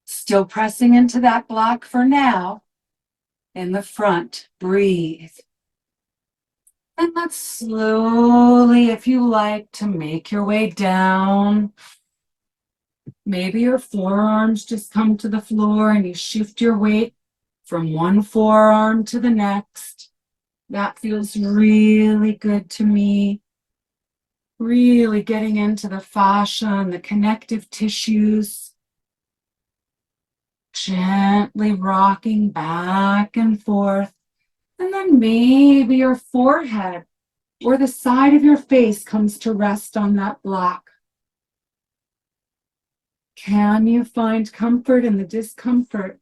Still pressing into that block for now. In the front, breathe. And let's slowly, if you like, to make your way down. Maybe your forearms just come to the floor and you shift your weight from one forearm to the next. That feels really good to me. Really getting into the fascia and the connective tissues. Gently rocking back and forth. And then maybe your forehead or the side of your face comes to rest on that block. Can you find comfort in the discomfort?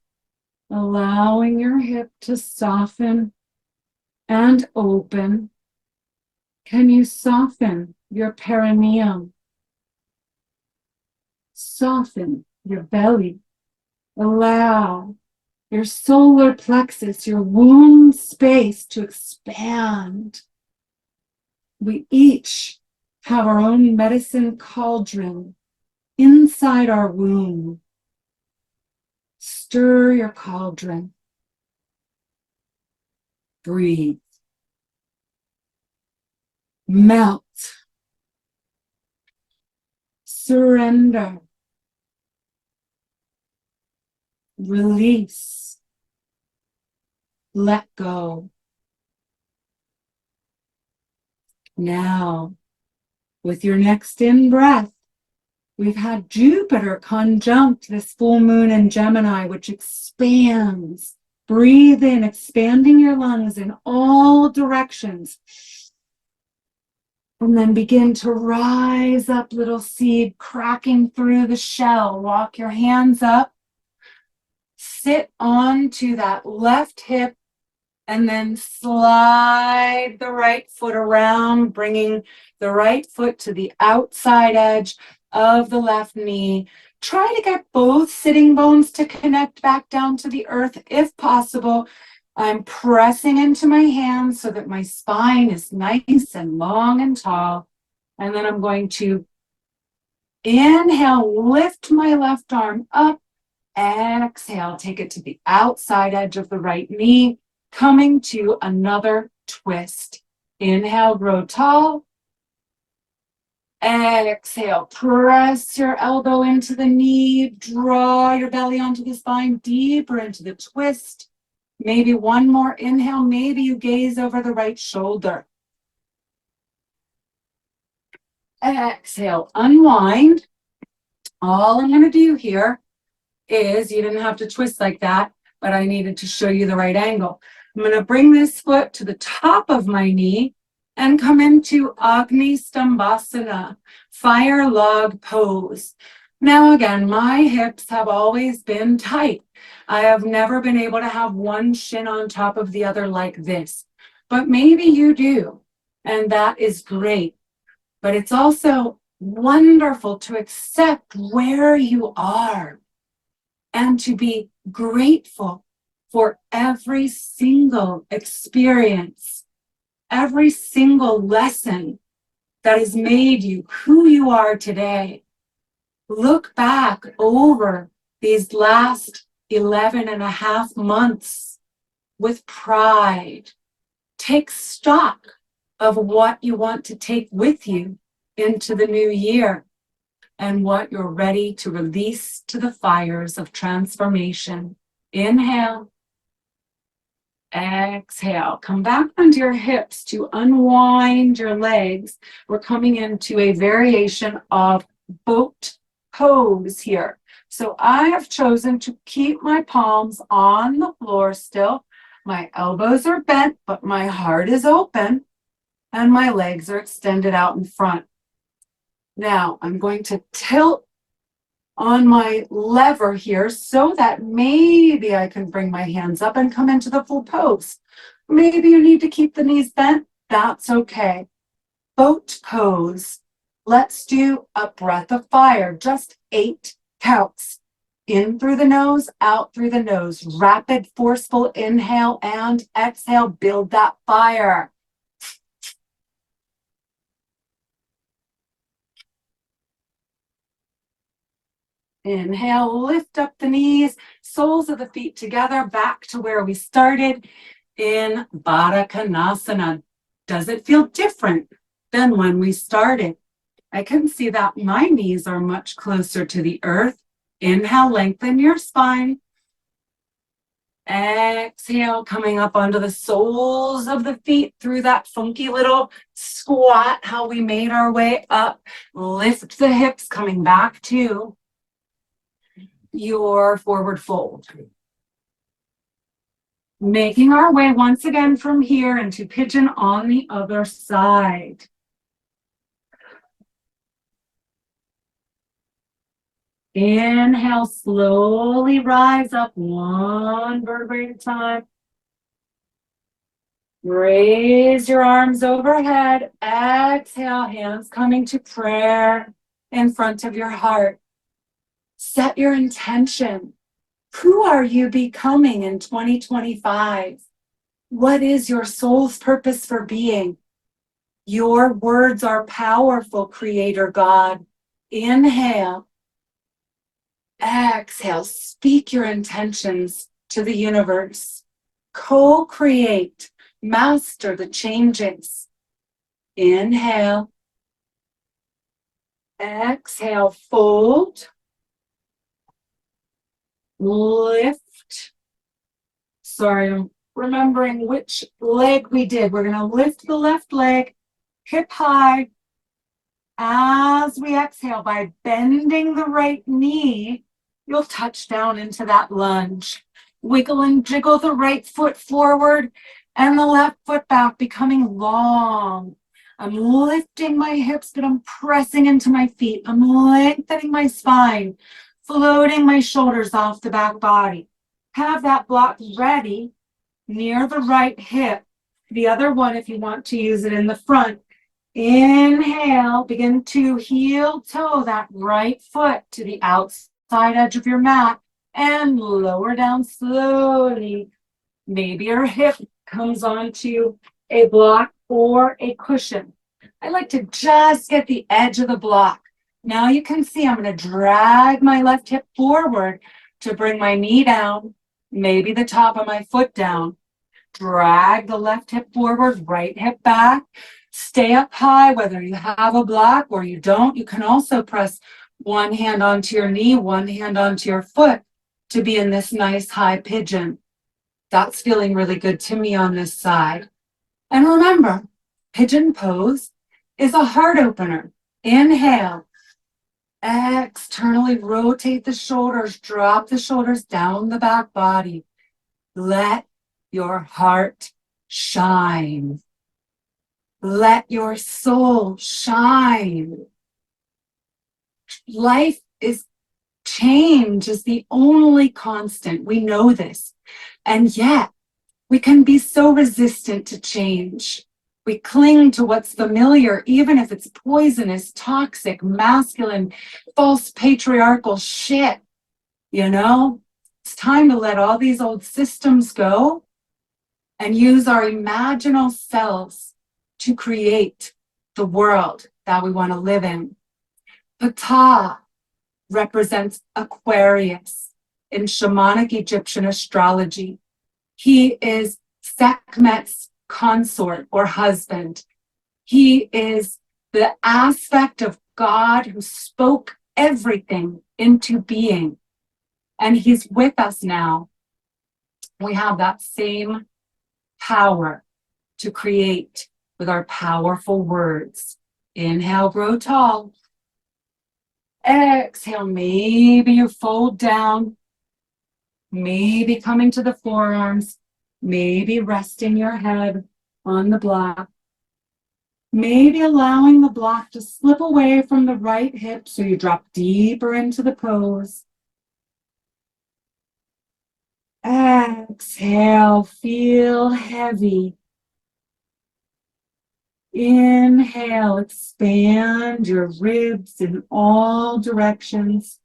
Allowing your hip to soften and open. Can you soften your perineum? Soften your belly. Allow your solar plexus, your womb space to expand. We each have our own medicine cauldron inside our womb. Stir your cauldron. Breathe. Melt. Surrender. Release. Let go. Now, with your next in-breath, we've had Jupiter conjunct this full moon in Gemini, which expands. Breathe in, expanding your lungs in all directions. And then begin to rise up, little seed, cracking through the shell. Walk your hands up. Sit onto that left hip and then slide the right foot around, bringing the right foot to the outside edge of the left knee. Try to get both sitting bones to connect back down to the earth if possible. I'm pressing into my hands so that my spine is nice and long and tall. And then I'm going to inhale, lift my left arm up. Exhale, take it to the outside edge of the right knee, coming to another twist. Inhale, grow tall. Exhale, press your elbow into the knee, draw your belly onto the spine, deeper into the twist. Maybe one more inhale, maybe you gaze over the right shoulder. Exhale, unwind. All I'm going to do here is, you didn't have to twist like that, but I needed to show you the right angle. I'm going to bring this foot to the top of my knee and come into Agni Stambhasana, fire log pose. Now again, my hips have always been tight. I have never been able to have one shin on top of the other like this, but maybe you do, and that is great. But it's also wonderful to accept where you are and to be grateful for every single experience, every single lesson that has made you who you are today. Look back over these last 11 and a half months with pride. Take stock of what you want to take with you into the new year and what you're ready to release to the fires of transformation. Inhale. Exhale. Come back onto your hips to unwind your legs. We're coming into a variation of boat pose here. So I have chosen to keep my palms on the floor still. My elbows are bent, but my heart is open and my legs are extended out in front. Now I'm going to tilt on my lever here so that maybe I can bring my hands up and come into the full pose. Maybe you need to keep the knees bent. That's okay. Boat pose. Let's do a breath of fire. Just 8 counts. In through the nose, out through the nose. Rapid, forceful inhale and exhale. Build that fire. Inhale, lift up the knees, soles of the feet together, back to where we started in Baddha Konasana. Does it feel different than when we started? I can see that my knees are much closer to the earth. Inhale, lengthen your spine. Exhale, coming up onto the soles of the feet through that funky little squat, how we made our way up. Lift the hips, coming back to your forward fold. Making our way once again from here into pigeon on the other side. Inhale, slowly rise up one vertebrae at a time. Raise your arms overhead. Exhale, hands coming to prayer in front of your heart. Set your intention. Who are you becoming in 2025? What is your soul's purpose for being? Your words are powerful, Creator God. Inhale. Exhale. Speak your intentions to the universe. Co-create Master the changes. Inhale. Exhale, fold. Lift. Sorry, I'm remembering which leg we did. We're going to lift the left leg, hip high. As we exhale, by bending the right knee, you'll touch down into that lunge. Wiggle and jiggle the right foot forward and the left foot back, becoming long. I'm lifting my hips, but I'm pressing into my feet. I'm lengthening my spine, floating my shoulders off the back body. Have that block ready near the right hip. The other one, if you want to use it in the front. Inhale, begin to heel toe that right foot to the outside edge of your mat and lower down slowly. Maybe your hip comes onto a block or a cushion. I like to just get the edge of the block. Now you can see I'm going to drag my left hip forward to bring my knee down, maybe the top of my foot down. Drag the left hip forward, right hip back. Stay up high, whether you have a block or you don't. You can also press one hand onto your knee, one hand onto your foot to be in this nice high pigeon. That's feeling really good to me on this side. And remember, pigeon pose is a heart opener. Inhale. Externally rotate the shoulders, drop the shoulders down the back body. Let your heart shine. Let your soul shine. Life is change is the only constant. We know this. And yet we can be so resistant to change. We cling to what's familiar, even if it's poisonous, toxic, masculine, false patriarchal shit. You know, it's time to let all these old systems go and use our imaginal selves to create the world that we want to live in. Ptah represents Aquarius in shamanic Egyptian astrology. He is Sekhmet's consort or husband. He is the aspect of God who spoke everything into being. And he's with us now. We have that same power to create with our powerful words. Inhale, grow tall. Exhale, maybe you fold down. Maybe coming to the forearms. Maybe resting your head on the block. Maybe allowing the block to slip away from the right hip so you drop deeper into the pose. Exhale, feel heavy. Inhale, expand your ribs in all directions.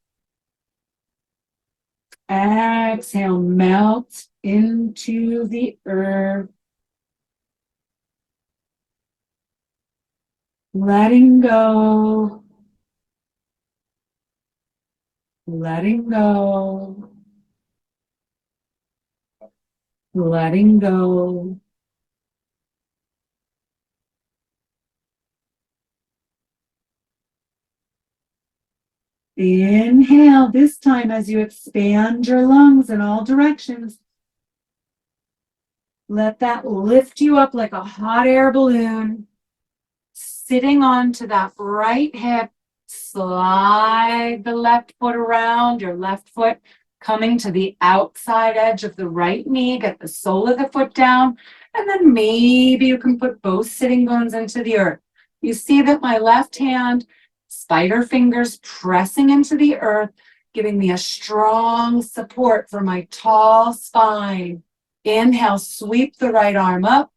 Exhale, melt into the earth. Letting go. Letting go. Letting go. Inhale, this time as you expand your lungs in all directions. Let that lift you up like a hot air balloon. Sitting onto that right hip, slide the left foot around, your left foot coming to the outside edge of the right knee. Get the sole of the foot down, and then maybe you can put both sitting bones into the earth. You see that my left hand, spider fingers pressing into the earth, giving me a strong support for my tall spine. Inhale, sweep the right arm up.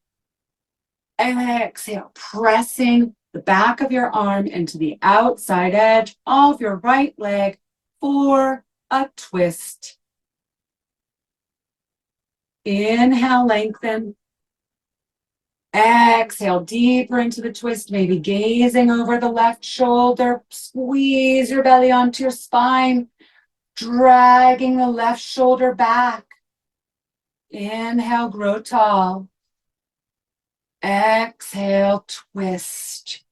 Exhale, pressing the back of your arm into the outside edge of your right leg for a twist. Inhale, lengthen. Exhale, deeper into the twist, maybe gazing over the left shoulder. Squeeze your belly onto your spine, dragging the left shoulder back. Inhale, grow tall. Exhale, twist.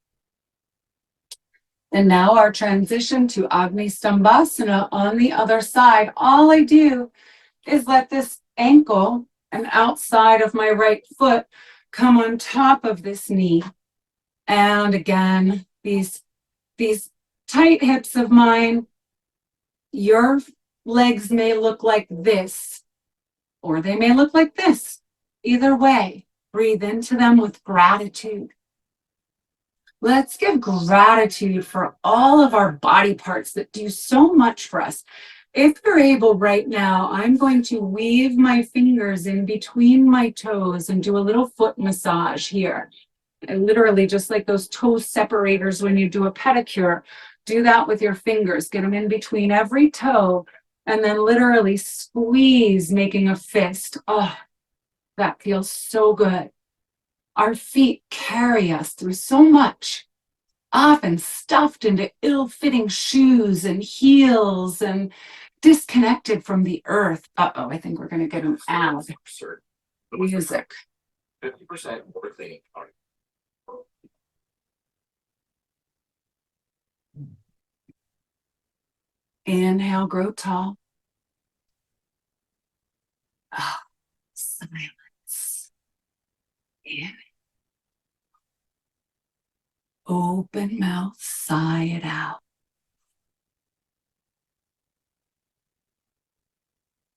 And now our transition to Agni Stambhasana on the other side. All I do is let this ankle and outside of my right foot come on top of this knee. And again, these tight hips of mine, your legs may look like this, or they may look like this. Either way, breathe into them with gratitude. Let's give gratitude for all of our body parts that do so much for us. If you're able right now, I'm going to weave my fingers in between my toes and do a little foot massage here. And literally, just like those toe separators when you do a pedicure, do that with your fingers. Get them in between every toe and then literally squeeze, making a fist. Oh, that feels so good. Our feet carry us through so much, often stuffed into ill-fitting shoes and heels and disconnected from the earth. Uh-oh, I think we're going to get an ad. Music. 50% more cleaning. Inhale, grow tall. Oh, silence. Inhale. Open mouth, sigh it out.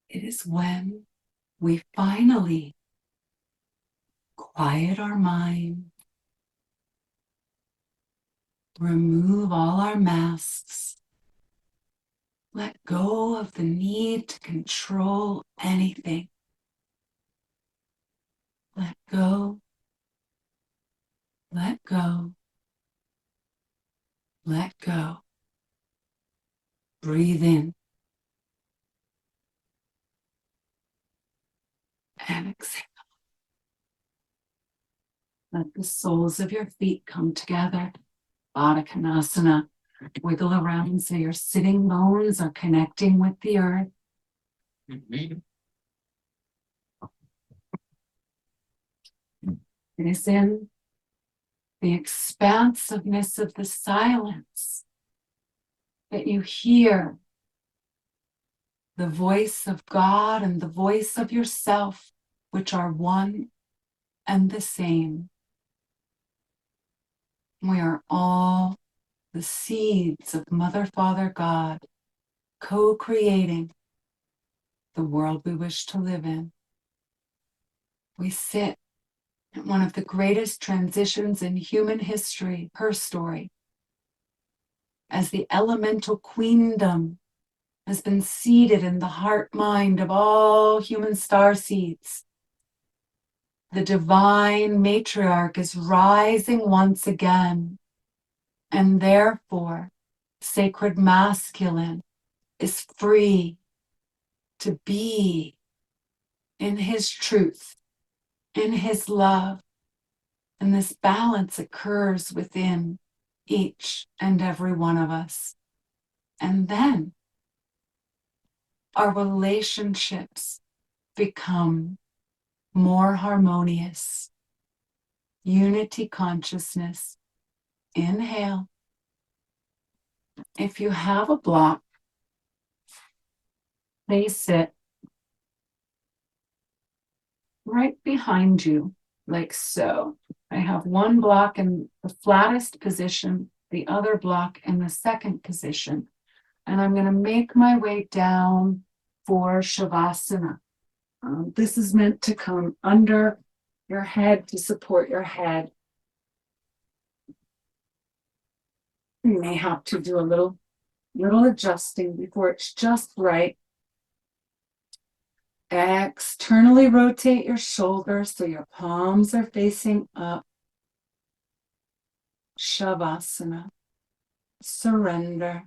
It is when we finally quiet our mind, remove all our masks, let go of the need to control anything. Let go, let go, let go. Breathe in and exhale. Let the soles of your feet come together. Baddha Konasana. Wiggle around so your sitting bones are connecting with the earth. It is in the expansiveness of the silence that you hear the voice of God and the voice of yourself, which are one and the same. We are all the seeds of Mother, Father, God, co-creating the world we wish to live in. We sit at one of the greatest transitions in human history, her story, as the elemental queendom has been seated in the heart mind of all human star seeds. The divine matriarch is rising once again, and therefore sacred masculine is free to be in his truth, in his love, and this balance occurs within each and every one of us. And then our relationships become more harmonious. Unity consciousness. Inhale. If you have a block, place it right behind you, like so. I have one block in the flattest position, the other block in the second position. And I'm going to make my way down for Shavasana. This is meant to come under your head to support your head. You may have to do a little adjusting before it's just right. Externally rotate your shoulders so your palms are facing up. Shavasana. Surrender.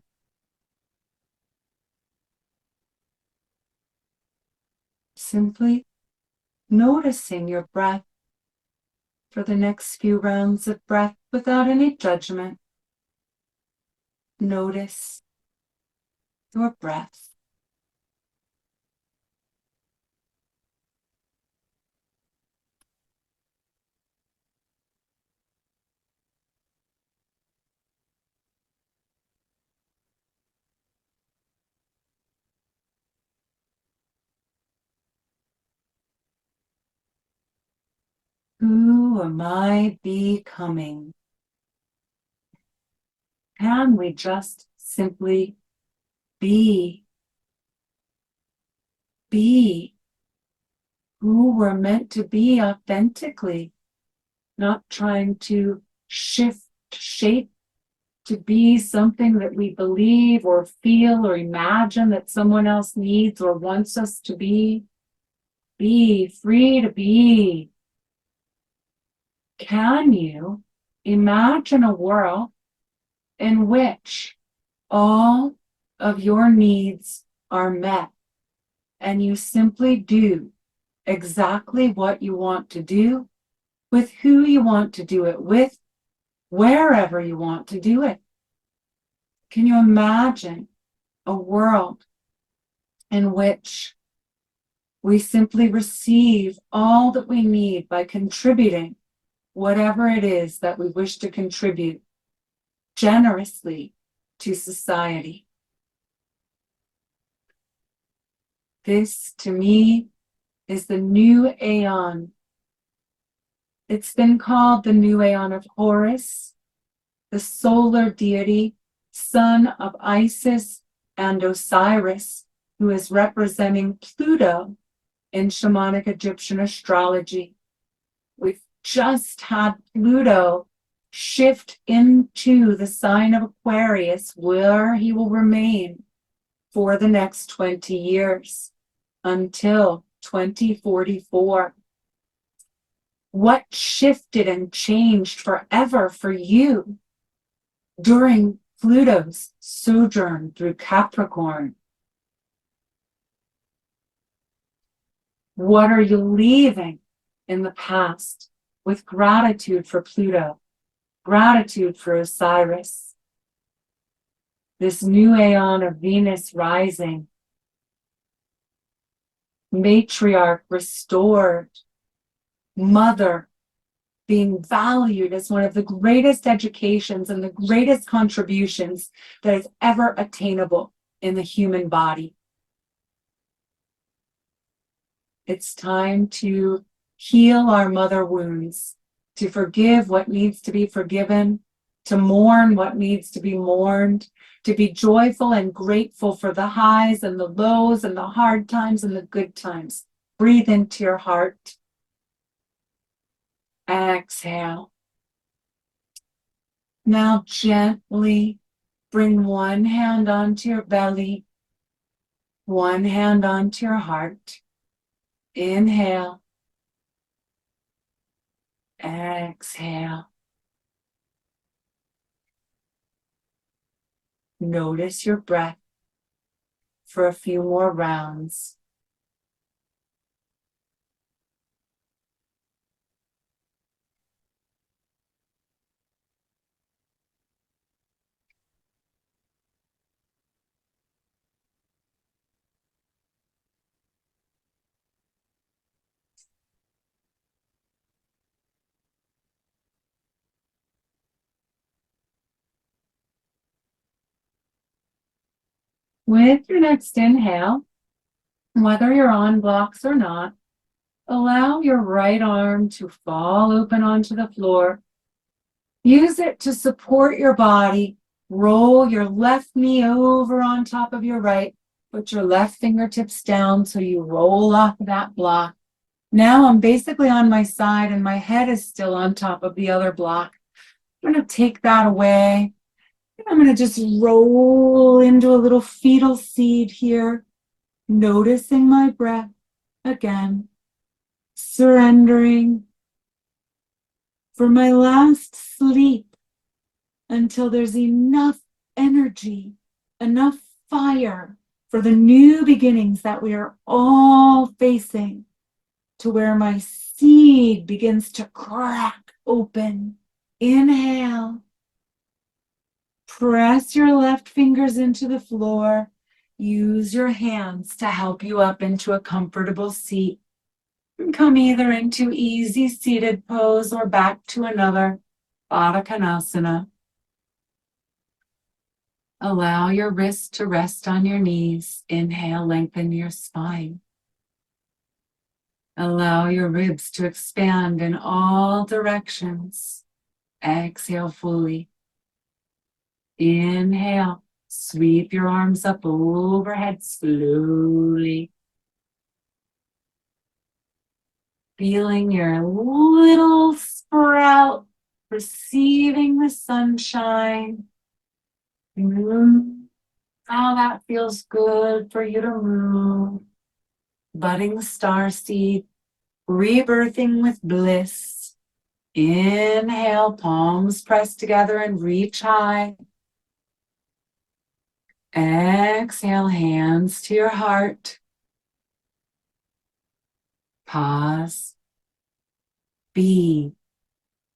Simply noticing your breath for the next few rounds of breath without any judgment. Notice your breath. Who am I becoming? Can we just simply be who we're meant to be authentically, not trying to shift, shape to be something that we believe or feel or imagine that someone else needs or wants us to be? Be free to be. Can you imagine a world in which all of your needs are met and you simply do exactly what you want to do with who you want to do it with, wherever you want to do it? Can you imagine a world in which we simply receive all that we need by contributing whatever it is that we wish to contribute generously to society? This, to me, is the new aeon. It's been called the new aeon of Horus, the solar deity, son of Isis and Osiris, who is representing Pluto in shamanic Egyptian astrology. We've just had Pluto shift into the sign of Aquarius, where he will remain for the next 20 years until 2044. What shifted and changed forever for you during Pluto's sojourn through Capricorn? What are you leaving in the past with gratitude for Pluto, gratitude for Osiris? This new aeon of Venus rising, matriarch restored, mother being valued as one of the greatest educations and the greatest contributions that is ever attainable in the human body. It's time to heal our mother wounds, to forgive what needs to be forgiven, to mourn what needs to be mourned, to be joyful and grateful for the highs and the lows and the hard times and the good times. Breathe into your heart. Exhale. Now gently bring one hand onto your belly, one hand onto your heart. Inhale. Exhale. Notice your breath for a few more rounds. With your next inhale, whether you're on blocks or not, allow your right arm to fall open onto the floor. Use it to support your body. Roll your left knee over on top of your right. Put your left fingertips down so you roll off that block. Now I'm basically on my side and my head is still on top of the other block. I'm going to take that away. I'm going to just roll into a little fetal seed here, noticing my breath again, surrendering for my last sleep until there's enough energy, enough fire for the new beginnings that we are all facing, to where my seed begins to crack open. Inhale. Press your left fingers into the floor. Use your hands to help you up into a comfortable seat. Come either into easy seated pose or back to another Baddha Konasana. Allow your wrists to rest on your knees. Inhale, lengthen your spine. Allow your ribs to expand in all directions. Exhale fully. Inhale. Sweep your arms up overhead slowly. Feeling your little sprout, receiving the sunshine. How that feels good for you to move. Budding star seed, rebirthing with bliss. Inhale, palms pressed together and reach high. Exhale, hands to your heart. Pause. Be.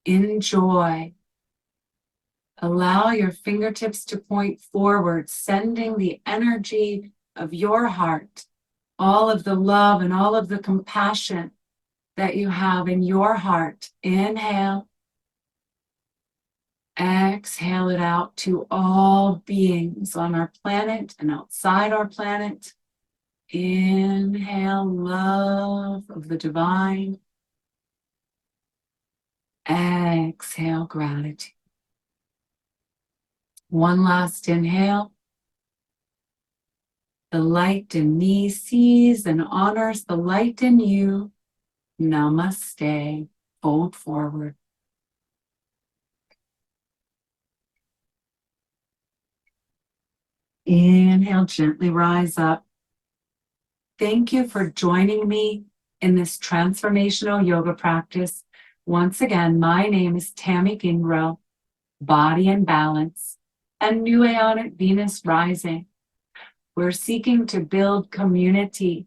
Enjoy. Allow your fingertips to point forward, sending the energy of your heart, all of the love and all of the compassion that you have in your heart. Inhale. Exhale it out to all beings on our planet and outside our planet. Inhale, love of the divine. Exhale, gratitude. One last inhale. The light in me sees and honors the light in you. Namaste. Fold forward. Inhale, gently rise up. Thank you for joining me in this transformational yoga practice. Once again, my name is Tammy Gingro, Body and Balance, and New Aeonic Venus Rising. We're seeking to build community,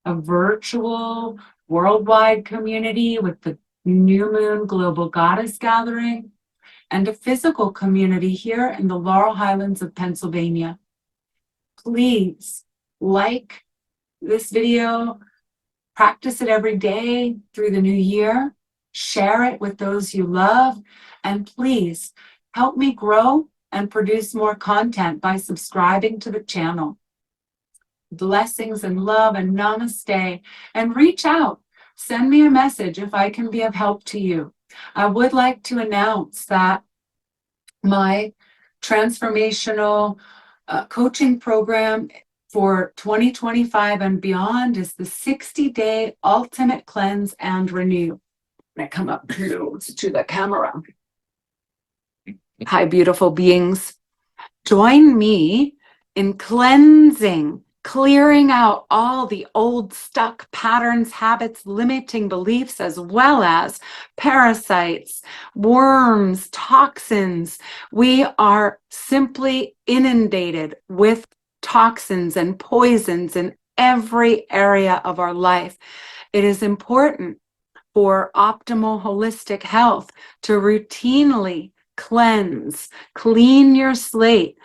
a virtual worldwide community with the New Moon Global Goddess Gathering, and a physical community here in the Laurel Highlands of Pennsylvania. Please like this video, practice it every day through the new year, share it with those you love, and please help me grow and produce more content by subscribing to the channel. Blessings and love and namaste, and reach out. Send me a message if I can be of help to you. I would like to announce that my transformational coaching program for 2025 and beyond is the 60-day ultimate cleanse and renew. I come up close to the camera. Hi, beautiful beings. Join me in cleansing, clearing out all the old stuck patterns, habits, limiting beliefs, as well as parasites, worms, toxins. We are simply inundated with toxins and poisons in every area of our life. It is important for optimal holistic health to routinely cleanse, clean your slate,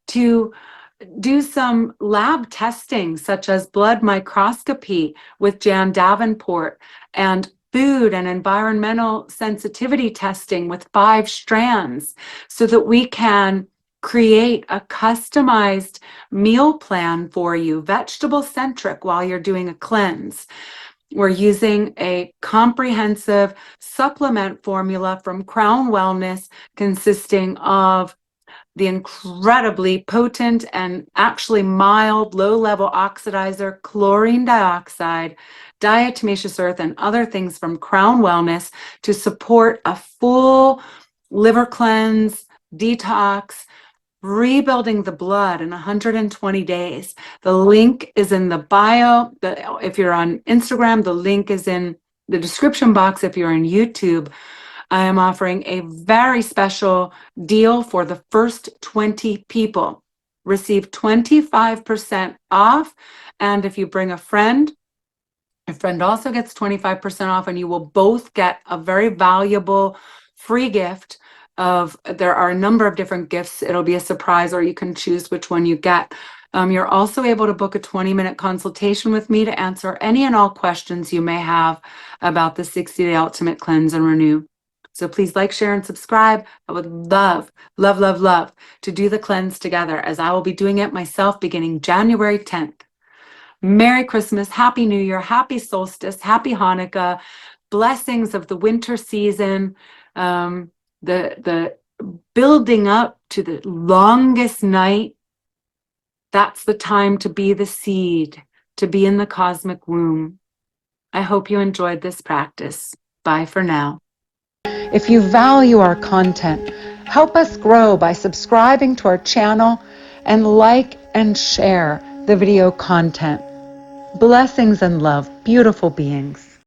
to do some lab testing, such as blood microscopy with Jan Davenport, and food and environmental sensitivity testing with 5 strands, so that we can create a customized meal plan for you, vegetable centric, while you're doing a cleanse. We're using a comprehensive supplement formula from Crown Wellness, consisting of the incredibly potent and actually mild low-level oxidizer, chlorine dioxide, diatomaceous earth, and other things from Crown Wellness to support a full liver cleanse, detox, rebuilding the blood in 120 days. The link is in the bio. If you're on Instagram, the link is in the description box. If you're on YouTube, I am offering a very special deal for the first 20 people. Receive 25% off. And if you bring a friend also gets 25% off, and you will both get a very valuable free gift there are a number of different gifts. It'll be a surprise, or you can choose which one you get. You're also able to book a 20-minute consultation with me to answer any and all questions you may have about the 60-day ultimate cleanse and renew. So please like, share, and subscribe. I would love, love, love, love to do the cleanse together, as I will be doing it myself beginning January 10th. Merry Christmas, Happy New Year, Happy Solstice, Happy Hanukkah, blessings of the winter season, the building up to the longest night. That's the time to be the seed, to be in the cosmic womb. I hope you enjoyed this practice. Bye for now. If you value our content, help us grow by subscribing to our channel and like and share the video content. Blessings and love, beautiful beings.